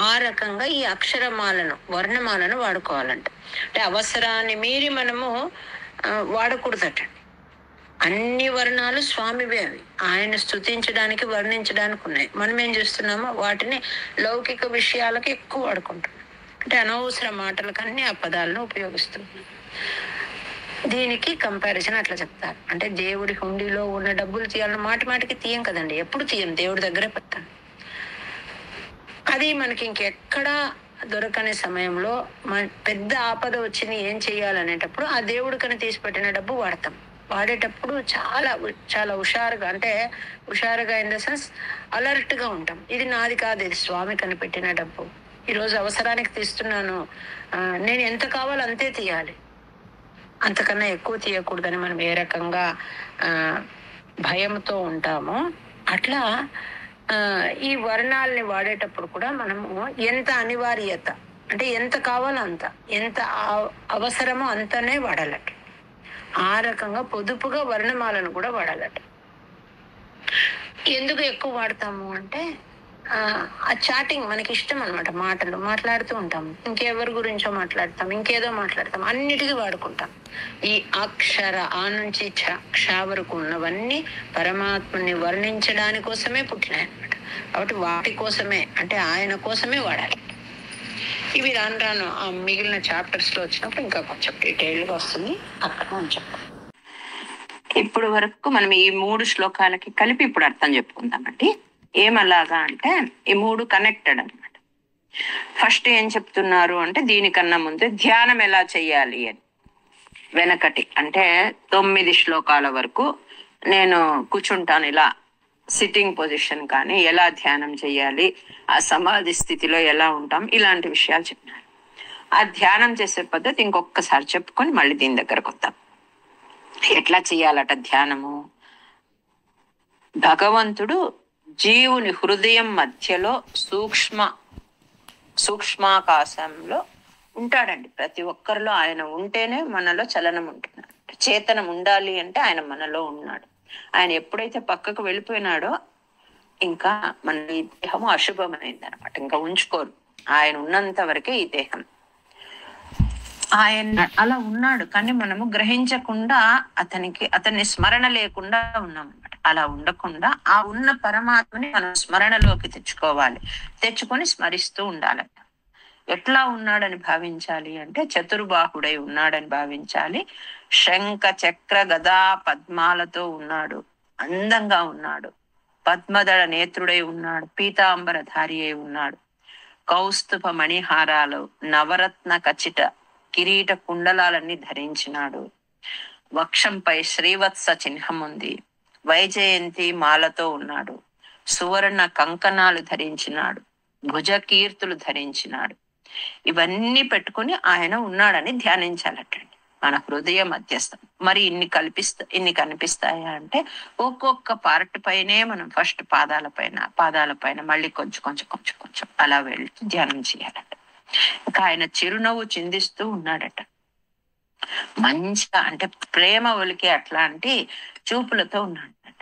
ఆ రకంగా ఈ అక్షరమాలను వర్ణమాలను వాడుకోవాలంట. అంటే అవసరాన్ని మీరి మనము వాడకూడదటండి. అన్ని వర్ణాలు స్వామివే, అవి ఆయన స్తుతించడానికి వర్ణించడానికి ఉన్నాయి. మనం ఏం చేస్తున్నామో వాటిని లౌకిక విషయాలకు ఎక్కువ వాడుకుంటున్నాం. అంటే అనవసర మాటలకు అన్ని ఆ పదాలను ఉపయోగిస్తున్నాం. దీనికి కంపారిజన్ అట్లా చెప్తారు. అంటే దేవుడి హుండీలో ఉన్న డబ్బులు తీయాలని మాటికి తీయం కదండి, ఎప్పుడు తీయం, దేవుడి దగ్గరే పెడతాం. అది మనకి ఇంకెక్కడా దొరకని సమయంలో పెద్ద ఆపద వచ్చింది ఏం చెయ్యాలనేటప్పుడు ఆ దేవుడికని తీసి పెట్టిన డబ్బు వాడతాం. వాడేటప్పుడు చాలా చాలా హుషారుగా, అంటే హుషారుగా ఇన్ ద సెన్స్ అలర్ట్ గా ఉంటాం. ఇది నాది కాదు, ఇది స్వామి కనిపెట్టిన డబ్బు, ఈరోజు అవసరానికి తీస్తున్నాను, నేను ఎంత కావాలో అంతే తీయాలి, అంతకన్నా ఎక్కువ తీయకూడదని మనం ఏ రకంగా భయంతో ఉంటామో అట్లా ఈ వర్ణాలని వాడేటప్పుడు కూడా మనము ఎంత అనివార్యత, అంటే ఎంత కావాలో అంత, ఎంత అవసరమో అంతనే వాడాలట. ఆ రకంగా పొదుపుగా వర్ణమాలను కూడా వాడాలట. ఎందుకు ఎక్కువ వాడతాము అంటే ఆ చాటింగ్ మనకి ఇష్టం అనమాట. మాటలు మాట్లాడుతూ ఉంటాం, ఇంకెవరి గురించో మాట్లాడతాం, ఇంకేదో మాట్లాడతాం, అన్నిటికీ వాడుకుంటాం. ఈ అక్షర ఆ నుంచి క్ష వరకు ఉన్నవన్నీ పరమాత్మని వర్ణించడాని కోసమే పుట్టినాయి అనమాట. కాబట్టి వాటి కోసమే, అంటే ఆయన కోసమే వాడాలి. ఇవి రాను రాను ఆ మిగిలిన చాప్టర్స్ లో వచ్చినప్పుడు ఇంకా కొంచెం డీటెయిల్ గా వస్తుంది, అక్కడ కొంచెం. ఇప్పుడు వరకు మనం ఈ 3 శ్లోకాలకి కలిపి ఇప్పుడు అర్థం చెప్పుకుందామండి. ఏమలాగా అంటే ఈ 3 కనెక్టెడ్ అనమాట. ఫస్ట్ ఏం చెప్తున్నారు అంటే దీనికన్నా ముందు ధ్యానం ఎలా చెయ్యాలి అని వెనకటి, అంటే 9 శ్లోకాల వరకు నేను కూర్చుంటాను ఇలా సిట్టింగ్ పొజిషన్, కానీ ఎలా ధ్యానం చెయ్యాలి, ఆ సమాధి స్థితిలో ఎలా ఉంటాం, ఇలాంటి విషయాలు చెప్పినారు. ఆ ధ్యానం చేసే పద్ధతి ఇంకొకసారి చెప్పుకొని మళ్ళీ దీని దగ్గరకు వద్దాం. ఎట్లా చెయ్యాలట ధ్యానము? భగవంతుడు జీవుని హృదయం మధ్యలో సూక్ష్మాకాశంలో ఉంటాడండి. ప్రతి ఒక్కరిలో ఆయన ఉంటేనే మనలో చలనం ఉంటుంది. చేతనం ఉండాలి అంటే ఆయన మనలో ఉన్నాడు. ఆయన ఎప్పుడైతే పక్కకు వెళ్ళిపోయినాడో ఇంకా మన ఈ దేహము అశుభమైంది అనమాట, ఇంకా ఉంచుకోరు. ఆయన ఉన్నంత వరకే ఈ దేహం. ఆయన అలా ఉన్నాడు, కానీ మనము గ్రహించకుండా అతన్ని స్మరణ లేకుండా ఉన్నాం అనమాట. అలా ఉండకుండా ఆ ఉన్న పరమాత్మని మనం స్మరణలోకి తెచ్చుకొని స్మరిస్తూ ఉండాలట. ఎట్లా ఉన్నాడని భావించాలి అంటే చతుర్బాహుడై ఉన్నాడని భావించాలి. శంఖ చక్ర గదా పద్మాలతో ఉన్నాడు, అందంగా ఉన్నాడు, పద్మదళ నేత్రుడై ఉన్నాడు, పీతాంబరధారి అయి ఉన్నాడు, కౌస్తుభ మణిహారాలు, నవరత్న కచిట కిరీట కుండలాలన్నీ ధరించినాడు, వక్షంపై శ్రీవత్స చిహ్నం ఉంది, వైజయంతి మాలతో ఉన్నాడు, సువర్ణ కంకణాలు ధరించినాడు, భుజకీర్తులు ధరించినాడు. ఇవన్నీ పెట్టుకుని ఆయన ఉన్నాడని ధ్యానించాలటండి మన హృదయ మధ్యస్థం. మరి ఇన్ని కనిపిస్తాయా అంటే ఒక్కొక్క పార్ట్ పైనే మనం ఫస్ట్ పాదాల పైన మళ్ళీ కొంచెం అలా వెళ్తూ ధ్యానం చేయాలట. ఇంకా ఆయన చిరునవ్వు చిందిస్తూ ఉన్నాడట. మంచిగా, అంటే ప్రేమ ఒలికే అట్లాంటి చూపులతో ఉన్నాడట.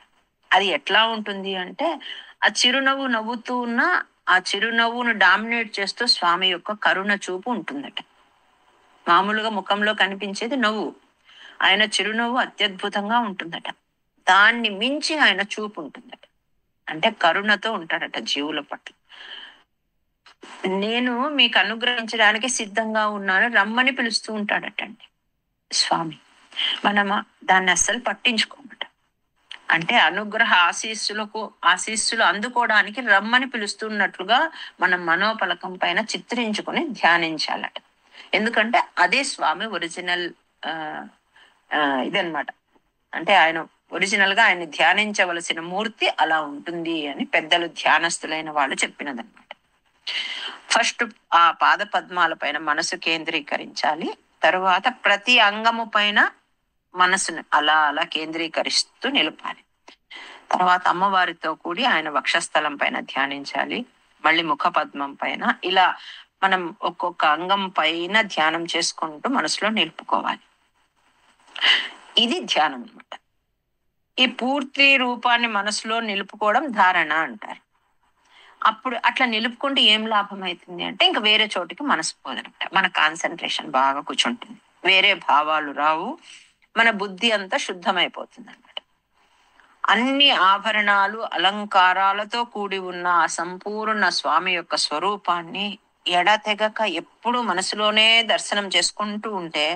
అది ఎట్లా ఉంటుంది అంటే ఆ చిరునవ్వు నవ్వుతూ ఉన్న ఆ చిరునవ్వును డామినేట్ చేస్తూ స్వామి యొక్క కరుణ చూపు ఉంటుందట. మామూలుగా ముఖంలో కనిపించేది నవ్వు, ఆయన చిరునవ్వు అత్యద్భుతంగా ఉంటుందట. దాన్ని మించి ఆయన చూపు ఉంటుందట. అంటే కరుణతో ఉంటాడట జీవుల పట్ల. నేను మీకు అనుగ్రహించడానికి సిద్ధంగా ఉన్నాను రమ్మని పిలుస్తూ ఉంటాడటండి స్వామి. మనము దాన్ని అస్సలు పట్టించుకోమట. అంటే అనుగ్రహ ఆశీస్సులు అందుకోవడానికి రమ్మని పిలుస్తున్నట్లుగా మనం మనోపలకం పైన చిత్రించుకొని ధ్యానించాలట. ఎందుకంటే అదే స్వామి ఒరిజినల్ ఇదనమాట. అంటే ఆయన ఒరిజినల్ గా ఆయన ధ్యానించవలసిన మూర్తి అలా ఉంటుంది అని పెద్దలు ధ్యానస్తులైన వాళ్ళు చెప్పినదనమాట. ఫస్ట్ ఆ పాద పద్మాల పైన మనసు కేంద్రీకరించాలి. తరువాత ప్రతి అంగము పైన మనసును అలా అలా కేంద్రీకరిస్తూ నిలపాలి. తర్వాత అమ్మవారితో కూడి ఆయన వక్షస్థలం పైన ధ్యానించాలి. మళ్ళీ ముఖ పద్మం పైన, ఇలా మనం ఒక్కొక్క అంగం పైన ధ్యానం చేసుకుంటూ మనసులో నిలుపుకోవాలి. ఇది ధ్యానం అన్నమాట. ఈ పూర్తి రూపాన్ని మనసులో నిలుపుకోవడం ధారణ అంటారు. అప్పుడు అట్లా నిలుపుకుంటే ఏం లాభం అవుతుంది అంటే ఇంకా వేరే చోటికి మనసు పోదనమాట. మన కాన్సన్ట్రేషన్ బాగా కూర్చుంటుంది, వేరే భావాలు రావు, మన బుద్ధి అంతా శుద్ధమైపోతుంది అనమాట. అన్ని ఆభరణాలు అలంకారాలతో కూడి ఉన్న ఆ సంపూర్ణ స్వామి యొక్క స్వరూపాన్ని ఎడతెగక ఎప్పుడు మనసులోనే దర్శనం చేసుకుంటూ ఉంటే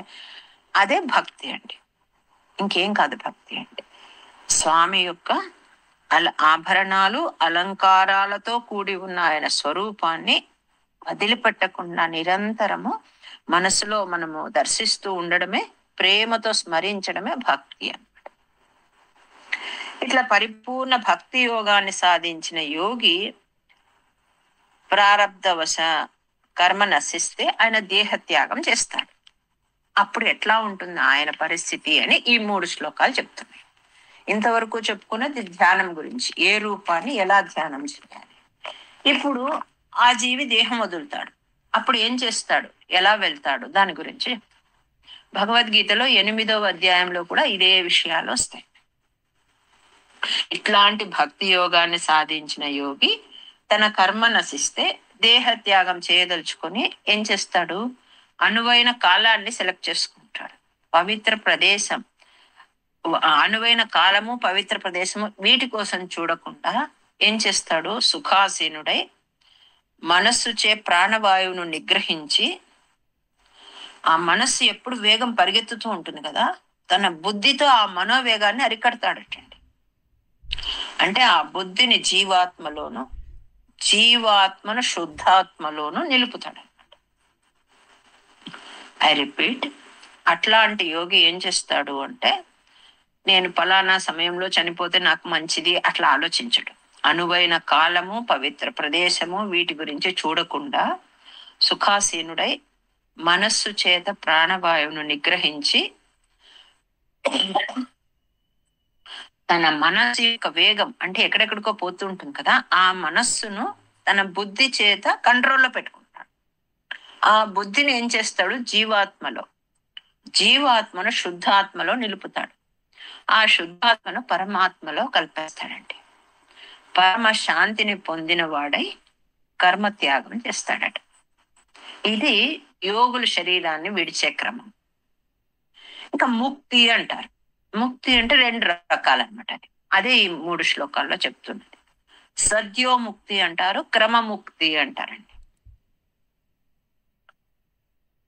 అదే భక్తి అండి. ఇంకేం కాదు భక్తి అంటే. స్వామి యొక్క ఆభరణాలు అలంకారాలతో కూడి ఉన్న ఆయన స్వరూపాన్ని వదిలిపెట్టకుండా నిరంతరము మనసులో మనము దర్శిస్తూ ఉండడమే, ప్రేమతో స్మరించడమే భక్తి అన్నమాట. ఇట్లా పరిపూర్ణ భక్తి యోగాన్ని సాధించిన యోగి ప్రారబ్ధవశ కర్మ నశిస్తే ఆయన దేహత్యాగం చేస్తాడు. అప్పుడు ఎట్లా ఉంటుంది ఆయన పరిస్థితి అని ఈ 3 శ్లోకాలు చెప్తున్నాయి. ఇంతవరకు చెప్పుకున్నది ధ్యానం గురించి, ఏ రూపాన్ని ఎలా ధ్యానం చేయాలి. ఇప్పుడు ఆ జీవి దేహం వదులుతాడు, అప్పుడు ఏం చేస్తాడు, ఎలా వెళ్తాడు, దాని గురించి భగవద్గీతలో 8వ అధ్యాయంలో కూడా ఇదే విషయాలు వస్తాయి. ఇట్లాంటి భక్తి యోగాన్ని సాధించిన యోగి తన కర్మ నశిస్తే దేహత్యాగం చేయదలుచుకొని ఏం చేస్తాడు, అనువైన కాలాన్ని సెలెక్ట్ చేసుకుంటాడు. పవిత్ర ప్రదేశం, అనువైన కాలము, పవిత్ర ప్రదేశము వీటి కోసం చూడకుండా ఏం చేస్తాడు, సుఖాసీనుడై మనస్సుచే ప్రాణవాయువును నిగ్రహించి, ఆ మనస్సు ఎప్పుడు వేగం పరిగెత్తుతూ ఉంటుంది కదా, తన బుద్ధితో ఆ మనోవేగాన్ని అరికడతాడటండి. అంటే ఆ బుద్ధిని జీవాత్మను శుద్ధాత్మలోను నిలుపుతాడు. ఐ రిపీట్, అట్లాంటి యోగి ఏం చేస్తాడు అంటే, నేను పలానా సమయంలో చనిపోతే నాకు మంచిది అట్లా ఆలోచించడు. అనువైన కాలము, పవిత్ర ప్రదేశము వీటి గురించి చూడకుండా సుఖాసీనుడై మనస్సు చేత ప్రాణవాయువును నిగ్రహించి తన మనస్సు యొక్క వేగం అంటే ఎక్కడెక్కడికో పోతూ ఉంటుంది కదా, ఆ మనస్సును తన బుద్ధి చేత కంట్రోల్లో పెట్టుకుంటాడు. ఆ బుద్ధిని ఏం చేస్తాడు, జీవాత్మను శుద్ధాత్మలో నిలుపుతాడు. ఆ శుద్ధాత్మను పరమాత్మలో కల్పేస్తాడండి. పరమ శాంతిని పొందిన వాడై కర్మత్యాగం చేస్తాడట. ఇది యోగుల శరీరాన్ని విడిచే క్రమం. ఇంకా ముక్తి అంటారు. ముక్తి అంటే 2 రకాలన్నమాట. అదే ఈ 3 శ్లోకాల్లో చెప్తున్నది. సద్యోముక్తి అంటారు, క్రమముక్తి అంటారండి.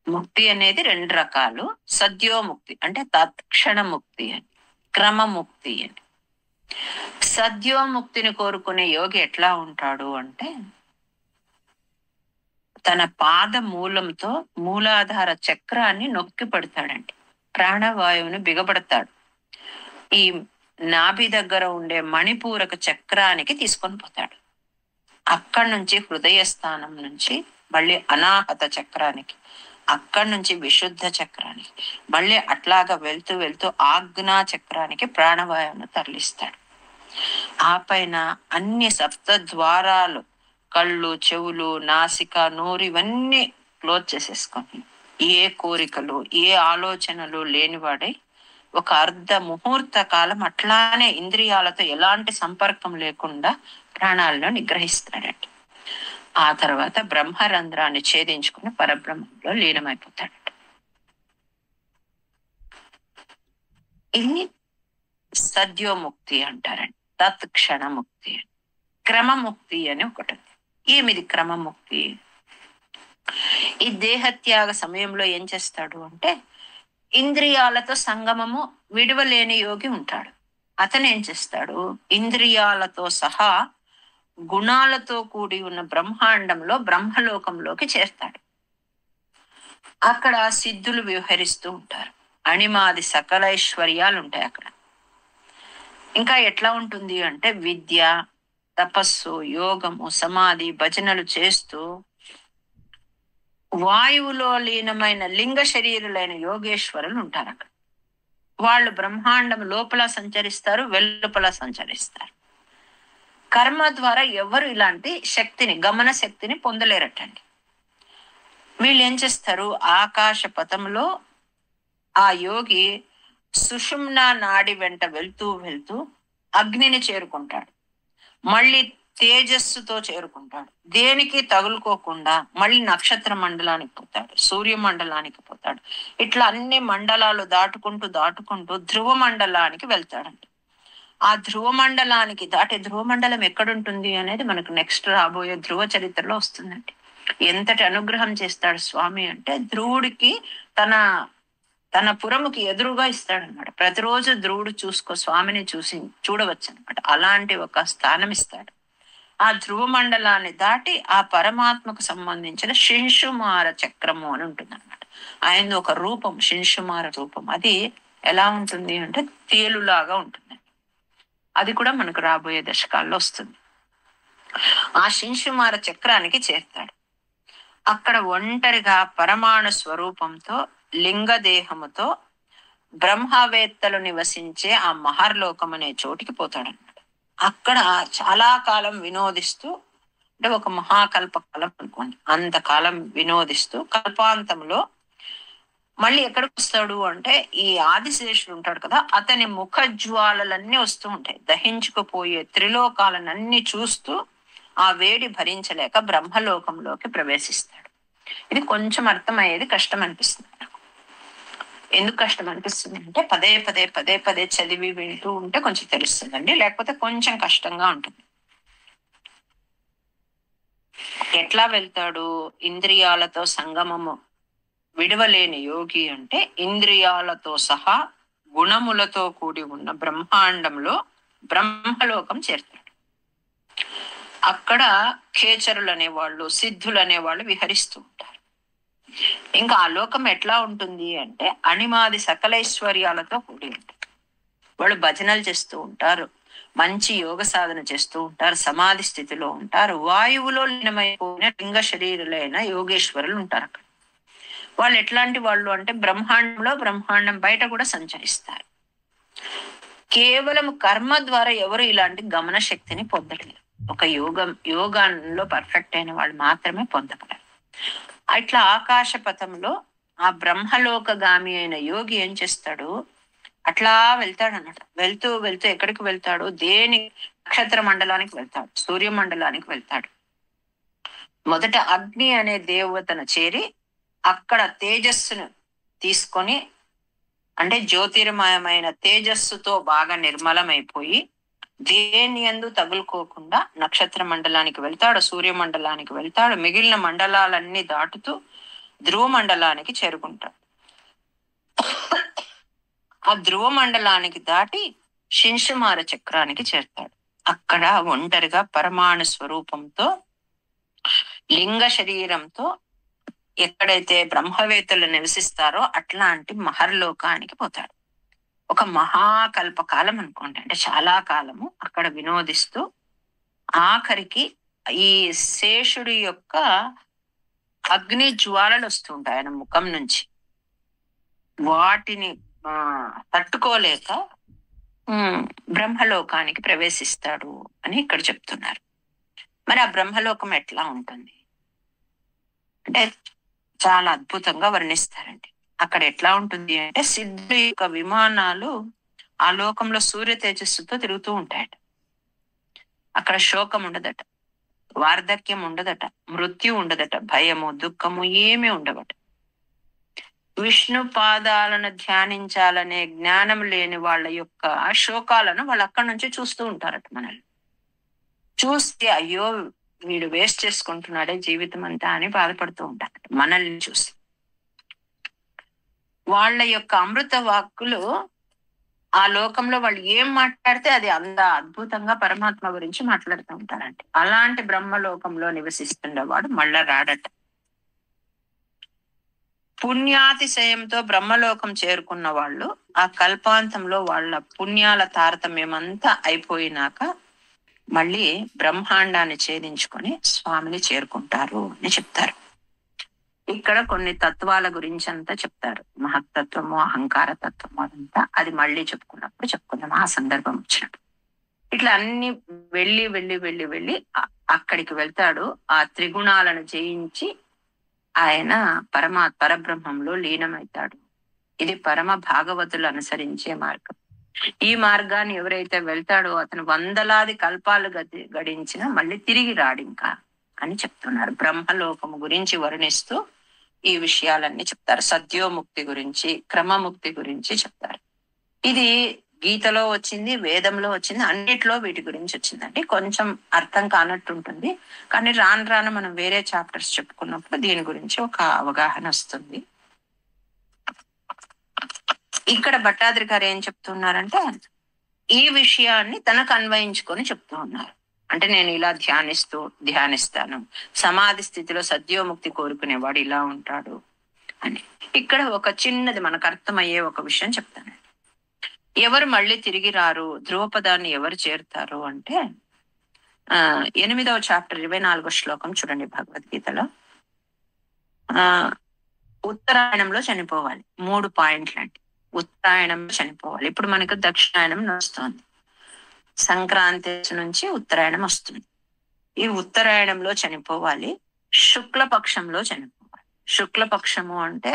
ముక్తి అనేది 2 రకాలు. సద్యోముక్తి అంటే తత్క్షణ ముక్తి అని, క్రమముక్తి అని. సద్యోముక్తిని కోరుకునే యోగి ఎట్లా ఉంటాడు అంటే, తన పాద మూలంతో మూలాధార చక్రాన్ని నొక్కి పడతాడండి. ప్రాణవాయువుని బిగబడతాడు. ఈ నాభి దగ్గర ఉండే మణిపూరక చక్రానికి తీసుకొని పోతాడు. అక్కడి నుంచి హృదయ స్థానం నుంచి మళ్ళీ అనాహత చక్రానికి, అక్కడి నుంచి విశుద్ధ చక్రానికి, మళ్ళీ అట్లాగా వెళ్తూ వెళ్తూ ఆజ్ఞా చక్రానికి ప్రాణవాయువును తరలిస్తాడు. ఆ పైన అన్ని 7 ద్వారాలు, కళ్ళు, చెవులు, నాసిక, నోరు ఇవన్నీ క్లోజ్ చేసేసుకొని ఏ కోరికలు, ఏ ఆలోచనలు లేనివాడై ఒక అర్ధ ముహూర్త కాలం అట్లానే ఇంద్రియాలతో ఎలాంటి సంపర్కం లేకుండా ప్రాణాలను నిగ్రహిస్తాడట. ఆ తర్వాత బ్రహ్మరంధ్రాన్ని ఛేదించుకుని పరబ్రహ్మంలో లీనమైపోతాడట. ఇది సద్యోముక్తి అంటారండి. తత్క్షణ ముక్తి, క్రమముక్తి అని ఒకటి ఉంది. ఏమిది క్రమముక్తి? ఈ దేహత్యాగ సమయంలో ఏం చేస్తాడు అంటే, ఇంద్రియాలతో సంగమము విడవలేని యోగి ఉంటాడు. అతను ఏం చేస్తాడు, ఇంద్రియాలతో సహా గుణాలతో కూడి ఉన్న బ్రహ్మాండంలో బ్రహ్మలోకంలోకి చేస్తాడు. అక్కడ సిద్ధులు వ్యవహరిస్తూ ఉంటారు. అణిమాది సకల ఐశ్వర్యాలు ఉంటాయి అక్కడ. ఇంకా ఎట్లా ఉంటుంది అంటే, విద్య, తపస్సు, యోగము, సమాధి, భజనలు చేస్తూ వాయువులో లీనమైన లింగ శరీరులైన యోగేశ్వరులు ఉంటారు అక్కడ. వాళ్ళు బ్రహ్మాండం లోపల సంచరిస్తారు, వెలుపల సంచరిస్తారు. కర్మ ద్వారా ఎవరు ఇలాంటి శక్తిని, గమన శక్తిని పొందలేరటండి. వీళ్ళు ఏం చేస్తారు, ఆకాశ పథంలో ఆ యోగి సుషుమ్నా నాడి వెంట వెళ్తూ వెళ్తూ అగ్నిని చేరుకుంటాడు, మళ్ళీ తేజస్సుతో చేరుకుంటాడు, దేనికి తగులుకోకుండా మళ్ళీ నక్షత్ర మండలానికి పోతాడు, సూర్య మండలానికి పోతాడు. ఇట్లా అన్ని మండలాలు దాటుకుంటూ దాటుకుంటూ ధ్రువ మండలానికి వెళ్తాడండి. ఆ ధ్రువ మండలానికి దాటి, ధ్రువ మండలం ఎక్కడుంటుంది అనేది మనకు నెక్స్ట్ రాబోయే ధ్రువ చరిత్రలో వస్తుందండి. ఎంతటి అనుగ్రహం చేస్తాడు స్వామి అంటే, ధ్రువుడికి తన తన పురముకి ఎదురుగా ఇస్తాడనమాట. ప్రతిరోజు ధ్రువుడు స్వామిని చూడవచ్చు అనమాట. అలాంటి ఒక స్థానం ఇస్తాడు. ఆ ధ్రువ మండలాన్ని దాటి ఆ పరమాత్మకు సంబంధించిన శింశుమార చక్రము అని ఉంటుంది అనమాట. ఆయన ఒక రూపం, శింశుమార రూపం. అది ఎలా ఉంటుంది అంటే తేలులాగా ఉంటుంది. అది కూడా మనకు రాబోయే దశకాల్లో వస్తుంది. ఆ శింశుమార చక్రానికి చేరుతాడు. అక్కడ ఒంటరిగా పరమాణు స్వరూపంతో, లింగదేహముతో బ్రహ్మవేత్తలు నివసించే ఆ మహర్లోకం అనే చోటికి పోతాడనమాట. అక్కడ చాలా కాలం వినోదిస్తూ, అంటే ఒక మహాకల్పకాలం అనుకోండి, అంతకాలం వినోదిస్తూ కల్పాంతంలో మళ్ళీ ఎక్కడికి వస్తాడు అంటే, ఈ ఆదిశేషుడు ఉంటాడు కదా, అతని ముఖ జ్వాలలన్నీ వస్తూ ఉంటాయి. దహించుకుపోయే త్రిలోకాలనన్నీ చూస్తూ ఆ వేడి భరించలేక బ్రహ్మలోకంలోకి ప్రవేశిస్తాడు. ఇది కొంచెం అర్థమయ్యేది కష్టం అనిపిస్తుంది. ఎందుకు కష్టం అనిపిస్తుంది అంటే, పదే పదే పదే పదే చదివి వింటూ ఉంటే కొంచెం తెలుస్తుందండి, లేకపోతే కొంచెం కష్టంగా ఉంటుంది. ఎట్లా వెళ్తాడు? ఇంద్రియాలతో సంగమము విడవలేని యోగి అంటే, ఇంద్రియాలతో సహా గుణములతో కూడి ఉన్న బ్రహ్మాండంలో బ్రహ్మలోకం చేరుతాడు. అక్కడ ఖేచరులు అనేవాళ్ళు, సిద్ధులు అనేవాళ్ళు విహరిస్తూ ఉంటారు. ఇంకా ఆ లోకం ఎట్లా ఉంటుంది అంటే, అణిమాది సకలైశ్వర్యాలతో కూడి ఉంటుంది. వాళ్ళు భజనలు చేస్తూ ఉంటారు, మంచి యోగ సాధన చేస్తూ ఉంటారు, సమాధి స్థితిలో ఉంటారు. వాయువులో లీనమైపోయిన లింగ శరీరులైన యోగేశ్వరులు ఉంటారు అక్కడ. వాళ్ళు ఎట్లాంటి వాళ్ళు అంటే, బ్రహ్మాండంలో బ్రహ్మాండం బయట కూడా సంచరిస్తారు. కేవలం కర్మ ద్వారా ఎవరు ఇలాంటి గమన శక్తిని పొందలేరు. ఒక యోగాల్లో పర్ఫెక్ట్ అయిన వాళ్ళు మాత్రమే పొందగలరు. అట్లా ఆకాశ పథంలో ఆ బ్రహ్మలోకగామి అయిన యోగి ఏం చేస్తాడు, అట్లా వెళ్తాడు అన్నమాట. వెళ్తూ వెళ్తూ ఎక్కడికి వెళ్తాడు? నక్షత్ర మండలానికి వెళ్తాడు, సూర్య మండలానికి వెళ్తాడు. మొదట అగ్ని అనే దేవతను చేరి అక్కడ తేజస్సును తీసుకొని, అంటే జ్యోతిర్మయమైన తేజస్సుతో బాగా నిర్మలమైపోయి దేని యందు తగులుకోకుండా నక్షత్ర మండలానికి వెళ్తాడు, సూర్య మండలానికి వెళ్తాడు. మిగిలిన మండలాలన్నీ దాటుతూ ధ్రువ మండలానికి చేరుకుంటాడు. ఆ ధ్రువ మండలానికి దాటి శింశుమార చక్రానికి చేరుతాడు. అక్కడ ఒంటరిగా పరమాణు స్వరూపంతో, లింగ శరీరంతో ఎక్కడైతే బ్రహ్మవేత్తలు నివసిస్తారో అట్లాంటి మహర్లోకానికి పోతాడు. ఒక మహాకల్పకాలం అనుకోండి, అంటే చాలా కాలము అక్కడ వినోదిస్తూ ఆఖరికి ఈ శేషుడి యొక్క అగ్ని జ్వాలలు వస్తూ ఉంటాయి ఆయన ముఖం నుంచి. వాటిని తట్టుకోలేక బ్రహ్మలోకానికి ప్రవేశిస్తాడు అని ఇక్కడ చెప్తున్నారు. మరి ఆ బ్రహ్మలోకం ఎట్లా ఉంటుంది అంటే చాలా అద్భుతంగా వర్ణిస్తారండి. అక్కడ ఎట్లా ఉంటుంది అంటే, సిద్ధుడి యొక్క విమానాలు ఆ లోకంలో సూర్య తేజస్సుతో తిరుగుతూ ఉంటాయట. అక్కడ శోకం ఉండదట, వార్ధక్యం ఉండదట, మృత్యు ఉండదట, భయము దుఃఖము ఏమీ ఉండవట. విష్ణు పాదాలను ధ్యానించాలనే జ్ఞానం లేని వాళ్ళ యొక్క శోకాలను వాళ్ళు అక్కడి నుంచి చూస్తూ ఉంటారట. మనల్ని చూస్తే అయ్యో వీడు వేస్ట్ చేసుకుంటున్నాడే జీవితం అంతా అని బాధపడుతూ ఉంటారు మనల్ని చూసి. వాళ్ళ యొక్క అమృత వాక్కులు ఆ లోకంలో వాళ్ళు ఏం మాట్లాడితే అది అంత అద్భుతంగా పరమాత్మ గురించి మాట్లాడుతూ ఉంటారంట. అలాంటి బ్రహ్మలోకంలో నివసిస్తుండేవాడు మళ్ళా రాడట. పుణ్యాతిశయంతో బ్రహ్మలోకం చేరుకున్న వాళ్ళు ఆ కల్పాంతంలో వాళ్ళ పుణ్యాల తారతమ్యమంతా అయిపోయినాక మళ్ళీ బ్రహ్మాండాన్ని ఛేదించుకొని స్వామిని చేరుకుంటారు అని చెప్తారు. ఇక్కడ కొన్ని తత్వాల గురించి అంతా చెప్తారు, మహత్తత్వము, అహంకార తత్వము, అదంతా అది మళ్ళీ చెప్పుకుందాం ఆ సందర్భం వచ్చినప్పుడు. ఇట్లా అన్ని వెళ్ళి వెళ్ళి వెళ్ళి వెళ్ళి అక్కడికి వెళ్తాడు. ఆ త్రిగుణాలను జయించి ఆయన పరబ్రహ్మంలో లీనమవుతాడు. ఇది పరమ భాగవతులు అనుసరించే మార్గం. ఈ మార్గాన్ని ఎవరైతే వెళ్తాడో అతను వందలాది కల్పాలు గడించినా మళ్ళీ తిరిగి రాడు ఇంకా అని చెప్తున్నారు. బ్రహ్మలోకము గురించి వర్ణిస్తూ ఈ విషయాలన్నీ చెప్తారు. సద్యోముక్తి గురించి, క్రమముక్తి గురించి చెప్తారు. ఇది గీతలో వచ్చింది, వేదంలో వచ్చింది, అన్నిట్లో వీటి గురించి వచ్చిందండి. కొంచెం అర్థం కానట్టు ఉంటుంది, కానీ రాను రాను మనం వేరే చాప్టర్స్ చెప్పుకున్నప్పుడు దీని గురించి ఒక అవగాహన వస్తుంది. ఇక్కడ భట్టాద్రి గారు ఏం చెప్తున్నారంటే ఈ విషయాన్ని తనకు అన్వయించుకొని చెప్తూ ఉన్నారు. అంటే నేను ఇలా ధ్యానిస్తాను, సమాధి స్థితిలో సద్యోముక్తి కోరుకునేవాడు ఇలా ఉంటాడు అని. ఇక్కడ ఒక చిన్నది మనకు అర్థమయ్యే ఒక విషయం చెప్తాను. ఎవరు మళ్ళీ తిరిగి రారు, ధ్రువపదాన్ని ఎవరు చేరుతారు అంటే 8వ చాప్టర్ 24వ శ్లోకం చూడండి భగవద్గీతలో. ఉత్తరాయణంలో చనిపోవాలి. 3 పాయింట్లు అండి. ఉత్తరాయణంలో చనిపోవాలి. ఇప్పుడు మనకు దక్షిణాయనం వస్తుంది, సంక్రాంతి నుంచి ఉత్తరాయణం వస్తుంది. ఈ ఉత్తరాయణంలో చనిపోవాలి, శుక్లపక్షంలో చనిపోవాలి. శుక్లపక్షము అంటే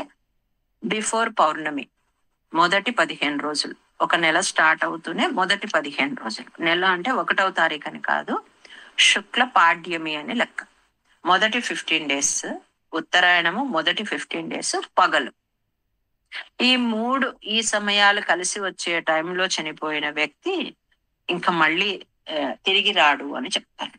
బిఫోర్ పౌర్ణమి, మొదటి 15 రోజులు. ఒక నెల స్టార్ట్ అవుతూనే మొదటి 15 రోజులు. నెల అంటే 1వ తారీఖు అని కాదు, శుక్ల పాడ్యమి అని లెక్క. మొదటి 15 days ఉత్తరాయణము, మొదటి 15 days పగలు. ఈ 3 ఈ సమయాలు కలిసి వచ్చే టైంలో చనిపోయిన వ్యక్తి ఇంకా మళ్ళీ తిరిగి రాడు అని చెప్తారు.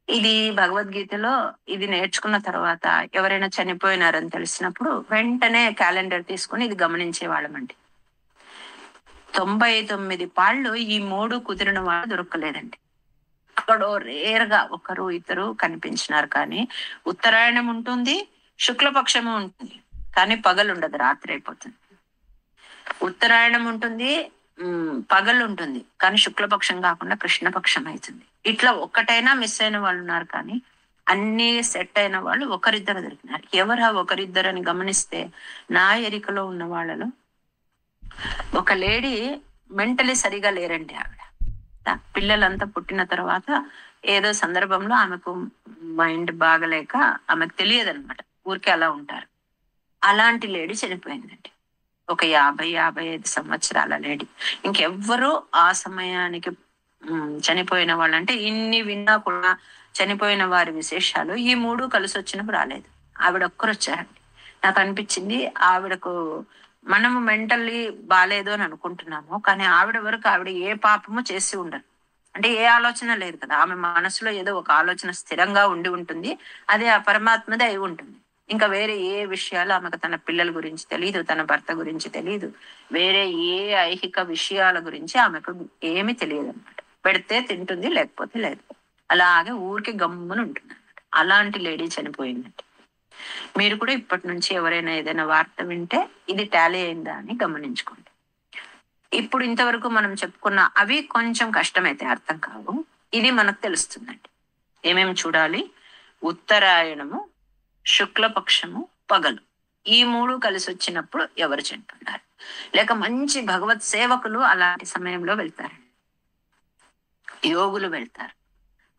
ఇది భగవద్గీతలో ఇది నేర్చుకున్న తర్వాత ఎవరైనా చనిపోయినారని తెలిసినప్పుడు వెంటనే క్యాలెండర్ తీసుకుని ఇది గమనించే వాళ్ళమండి. 99 పాళ్ళు ఈ 3 కుదిరిన వాళ్ళు దొరకలేదండి. అక్కడో రేర్గా ఒకరు ఇద్దరు కనిపించినారు. కానీ ఉత్తరాయణం ఉంటుంది, శుక్లపక్షము ఉంటుంది, కానీ పగలు ఉండదు, రాత్రి అయిపోతుంది. ఉత్తరాయణం ఉంటుంది, పగలు ఉంటుంది, కానీ శుక్లపక్షం కాకుండా కృష్ణపక్షం అవుతుంది. ఇట్లా ఒక్కటైనా మిస్ అయిన వాళ్ళు ఉన్నారు, కానీ అన్ని సెట్ అయిన వాళ్ళు ఒకరిద్దరు దొరికినారు. ఎవరా ఒకరిద్దరు అని గమనిస్తే నా ఎరికలో ఉన్న వాళ్ళలో ఒక లేడీ మెంటలీ సరిగా లేరండి. ఆవిడ పిల్లలంతా పుట్టిన తర్వాత ఏదో సందర్భంలో ఆమెకు మైండ్ బాగలేక ఆమెకు తెలియదు అనమాట, ఊరికే అలా ఉంటారు. అలాంటి లేడీ చనిపోయిందండి. ఒక 50-55 సంవత్సరాల లేడీ. ఇంకెవ్వరూ ఆ సమయానికి చనిపోయిన వాళ్ళంటే ఇన్ని విన్నా కూడా చనిపోయిన వారి విశేషాలు ఈ 3 కలిసి వచ్చినప్పుడు రాలేదు. ఆవిడ ఒక్కరు వచ్చారండి. నాకు అనిపించింది ఆవిడకు మనము మెంటల్లీ బాలేదు అని అనుకుంటున్నాము, కానీ ఆవిడ వరకు ఆవిడ ఏ పాపము చేసి ఉండరు. అంటే ఏ ఆలోచన లేదు కదా, ఆమె మనసులో ఏదో ఒక ఆలోచన స్థిరంగా ఉండి ఉంటుంది, అదే ఆ పరమాత్మదే అయి ఉంటుంది. ఇంకా వేరే ఏ విషయాలు ఆమెకు తన పిల్లల గురించి తెలియదు, తన భర్త గురించి తెలియదు, వేరే ఏ ఐహిక విషయాల గురించి ఆమెకు ఏమీ తెలియదు అనమాట. పెడితే తింటుంది, లేకపోతే లేదు, అలాగే ఊరికి గమ్మున ఉంటుంది అనమాట. అలాంటి లేడీ చనిపోయిందండి. మీరు కూడా ఇప్పటి నుంచి ఎవరైనా ఏదైనా వార్త వింటే ఇది టాలీ అయిందా అని గమనించుకోండి. ఇప్పుడు ఇంతవరకు మనం చెప్పుకున్న అవి కొంచెం కష్టమైతే అర్థం కావు, ఇది మనకు తెలుస్తుందండి. ఏమేమి చూడాలి? ఉత్తరాయణము, శుక్లపక్షము, పగలు, ఈ 3 కలిసి వచ్చినప్పుడు ఎవరు చనిపోయినారు. లేక మంచి భగవత్ సేవకులు అలాంటి సమయంలో వెళ్తారు, యోగులు వెళ్తారు,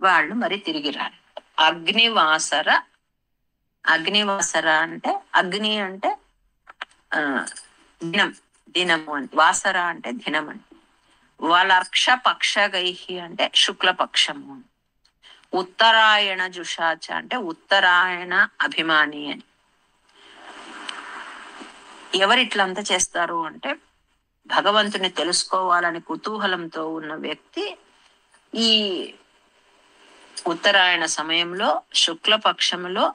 వాళ్ళు మరి తిరిగి రారు. అగ్నివాసర అంటే అగ్ని అంటే దినము అని, వాసర అంటే దినం అని. వాళ్ళర్క్ష పక్షగైహి అంటే శుక్లపక్షము. ఉత్తరాయణ జుషాచ అంటే ఉత్తరాయణ అభిమాని అని. ఎవరు ఇట్లంతా చేస్తారు అంటే భగవంతుని తెలుసుకోవాలని కుతూహలంతో ఉన్న వ్యక్తి ఈ ఉత్తరాయణ సమయంలో, శుక్లపక్షంలో,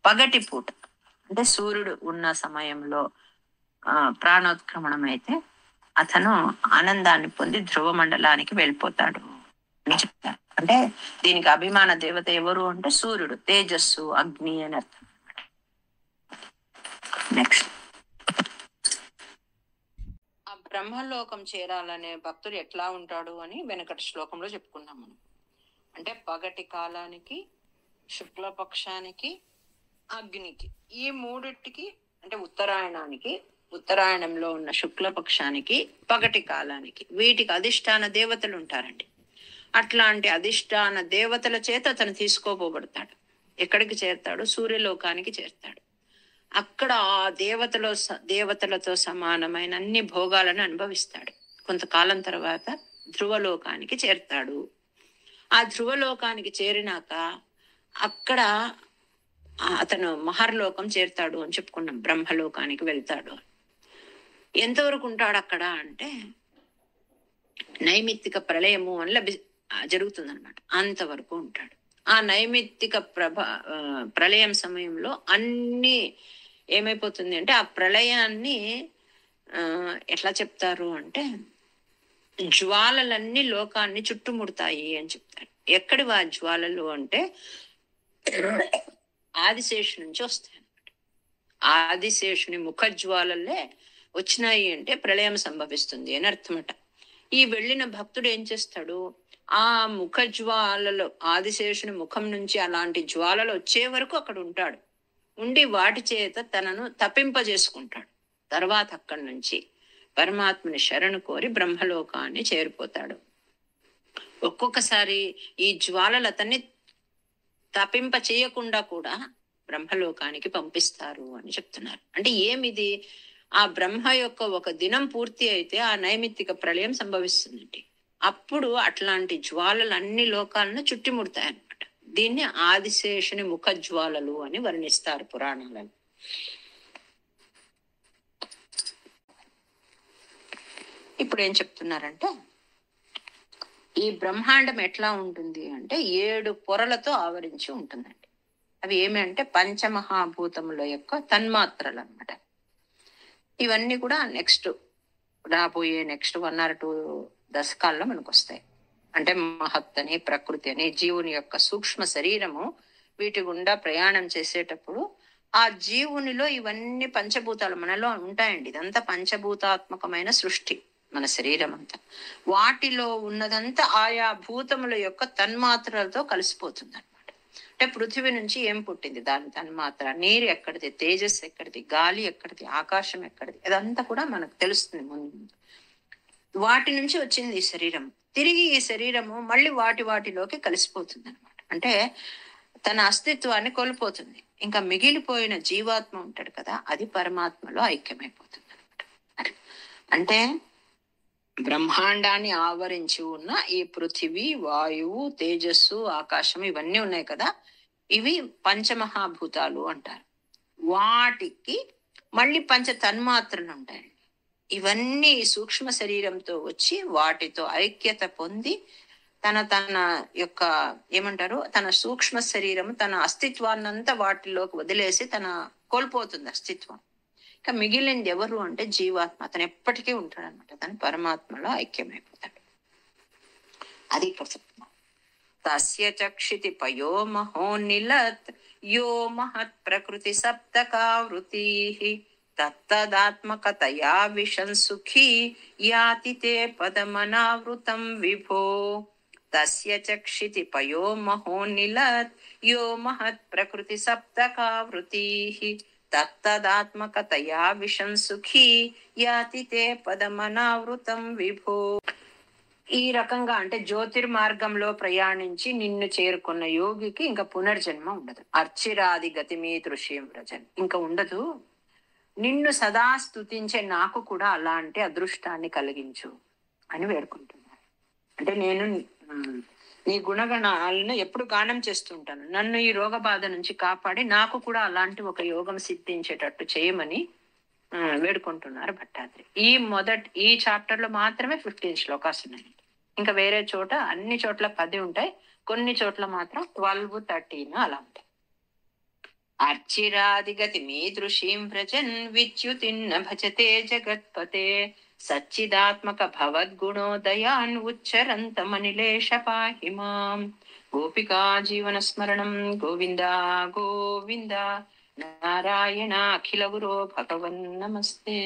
పగటి పూట అంటే సూర్యుడు ఉన్న సమయంలో ప్రాణోత్క్రమణం అయితే అతను ఆనందాన్ని పొంది ధ్రువ మండలానికి వెళ్ళిపోతాడు అని చెప్తారు. అంటే దీనికి అభిమాన దేవత ఎవరు అంటే సూర్యుడు, తేజస్సు, అగ్ని అని అర్థం. నెక్స్ట్, ఆ బ్రహ్మలోకం చేరాలనే భక్తుడు ఎట్లా ఉంటాడు అని వెనకటి శ్లోకంలో చెప్పుకున్నాం మనం. అంటే పగటి కాలానికి, శుక్లపక్షానికి, అగ్నికి, ఈ 3టికి అంటే ఉత్తరాయణానికి, ఉత్తరాయణంలో ఉన్న శుక్లపక్షానికి, పగటి కాలానికి, వీటికి అధిష్టాన దేవతలు ఉంటారండి. అట్లాంటి అధిష్టాన దేవతల చేత అతను తీసుకోబోబడతాడు. ఎక్కడికి చేరుతాడు? సూర్యలోకానికి చేరుతాడు. అక్కడ ఆ దేవతలతో సమానమైన అన్ని భోగాలను అనుభవిస్తాడు. కొంతకాలం తర్వాత ధ్రువలోకానికి చేరుతాడు. ఆ ధ్రువలోకానికి చేరినాక అక్కడ అతను మహర్లోకం చేరుతాడు అని చెప్పుకున్నాం. బ్రహ్మలోకానికి వెళ్తాడు. ఎంతవరకు ఉంటాడు అక్కడ అంటే నైమిత్తిక ప్రళయము అని జరుగుతుందన్నమాట. అంతవరకు ఉంటాడు. ఆ నైమిత్తిక ప్రళయం సమయంలో అన్ని ఏమైపోతుంది అంటే ఆ ప్రళయాన్ని ఎట్లా చెప్తారు అంటే జ్వాలలన్నీ లోకాన్ని చుట్టుముడతాయి అని చెప్తారు. ఎక్కడి వా జ్వాలలు అంటే ఆదిశేషు నుంచి వస్తాయి అన్నమాట. ఆదిశేషుని ముఖ జ్వాలలే వచ్చినాయి అంటే ప్రళయం సంభవిస్తుంది అని అర్థమట. ఈ వెళ్ళిన భక్తుడు ఏం చేస్తాడు, ఆ ముఖ జ్వాలలు ఆదిశేషుని ముఖం నుంచి అలాంటి జ్వాలలు వచ్చే వరకు అక్కడ ఉంటాడు. ఉండి వాటి చేత తనను తప్పింపజేసుకుంటాడు. తర్వాత అక్కడి నుంచి పరమాత్మని శరణు కోరి బ్రహ్మలోకాన్ని చేరిపోతాడు. ఒక్కొక్కసారి ఈ జ్వాలలు అతన్ని తప్పింప చేయకుండా కూడా బ్రహ్మలోకానికి పంపిస్తారు అని చెప్తున్నారు. అంటే ఏమిది, ఆ బ్రహ్మ యొక్క ఒక దినం పూర్తి అయితే ఆ నైమిత్తిక ప్రళయం సంభవిస్తుందండి. అప్పుడు అట్లాంటి జ్వాలలు అన్ని లోకాలను చుట్టుముడతాయన్నమాట. దీన్ని ఆదిశేషుని ముఖ జ్వాలలు అని వర్ణిస్తారు పురాణాలను. ఇప్పుడు ఏం చెప్తున్నారంటే ఈ బ్రహ్మాండం ఎట్లా ఉంటుంది అంటే 7 పొరలతో ఆవరించి ఉంటుందండి. అవి ఏమి అంటే పంచమహాభూతముల యొక్క తన్మాత్రలు అన్నమాట. ఇవన్నీ కూడా రాబోయే నెక్స్ట్ 1 or 2 దశకాల్లో మనకు వస్తాయి. అంటే మహత్ అని, ప్రకృతి అని, జీవుని యొక్క సూక్ష్మ శరీరము వీటి గుండా ప్రయాణం చేసేటప్పుడు ఆ జీవునిలో ఇవన్నీ పంచభూతాలు మనలో ఉంటాయండి. ఇదంతా పంచభూతాత్మకమైన సృష్టి మన శరీరం అంతా. వాటిలో ఉన్నదంతా ఆయా భూతముల యొక్క తన్మాత్రలతో కలిసిపోతుంది అనమాట. అంటే పృథివీ నుంచి ఏం పుట్టింది, దాని తన్మాత్ర, నీరు ఎక్కడిది, తేజస్సు ఎక్కడిది, గాలి ఎక్కడిది, ఆకాశం ఎక్కడిది, ఇదంతా కూడా మనకు తెలుస్తుంది ముందు. వాటి నుంచి వచ్చింది ఈ శరీరం. తిరిగి ఈ శరీరము మళ్ళీ వాటిలోకి కలిసిపోతుంది అనమాట. అంటే తన అస్తిత్వాన్ని కోల్పోతుంది. ఇంకా మిగిలిపోయిన జీవాత్మ ఉంటాడు కదా, అది పరమాత్మలో ఐక్యమైపోతుంది అనమాట. అంటే బ్రహ్మాండాన్ని ఆవరించి ఉన్న ఈ పృథివీ, వాయువు, తేజస్సు, ఆకాశం ఇవన్నీ ఉన్నాయి కదా, ఇవి పంచమహాభూతాలు అంటారు. వాటికి మళ్ళీ పంచ తన్మాత్రలు ఉంటాయండి. ఇవన్నీ సూక్ష్మ శరీరంతో వచ్చి వాటితో ఐక్యత పొంది తన యొక్క ఏమంటారు, తన సూక్ష్మ శరీరం తన అస్తిత్వాన్నంతా వాటిలోకి వదిలేసి తన కోల్పోతుంది అస్తిత్వం. ఇంకా మిగిలింది ఎవరు అంటే జీవాత్మ. అతను ఎప్పటికీ ఉంటాడు అనమాట. తను పరమాత్మలో ఐక్యమైపోతాడు. అది ఇక్కడ చెప్తున్నా. తస్య చక్షితి పయో మహోనిలత్ యో మహత్ ప్రకృతి సప్తకావృతి తత్తదాత్మకతయా విశం సుఖీ యాతి తే పదమనావృతం విభో. తస్య చక్షితి పయో మహోనిలత్ యో మహత్ ప్రకృతి సప్తకావృతి తత్తదాత్మకతయా విశం సుఖీ యాతి తే పదమనావృతం విభో. ఈ రకంగా అంటే జ్యోతిర్మార్గంలో ప్రయాణించి నిన్ను చేరుకున్న యోగికి ఇంకా పునర్జన్మ ఉండదు. అర్చిరాది గతిమీ దృశ్యం వ్రజన్, ఇంకా ఉండదు. నిన్ను సదా స్తుతించే నాకు కూడా అలాంటి అదృష్టాన్ని కలిగించు అని వేడుకుంటున్నాను. అంటే నేను నీ గుణగణాలను ఎప్పుడు గానం చేస్తుంటాను. నన్ను ఈ రోగ బాధ నుంచి కాపాడి నాకు కూడా అలాంటి ఒక యోగం సిద్ధించేటట్టు చేయమని వేడుకుంటున్నారు భట్టాద్రి. ఈ చాప్టర్ లో మాత్రమే 15 శ్లోకాలు ఉన్నాయి. ఇంకా వేరే చోట అన్ని చోట్ల 10 ఉంటాయి. కొన్ని చోట్ల మాత్రం 12, 13 అలా ఉంటాయి. అర్చిరాదిగతి మీదృశీం వ్రజన్ విచ్యుతిన్న భజతే జగత్పతే సచ్చిదాత్మక భవద్గుణోదయాన్ ఉచ్చరంతమనిలేష పాహి మాం. గోపికా జీవన స్మరణం గోవింద గోవింద. నారాయణ అఖిల గురో భగవన్ నమస్తే.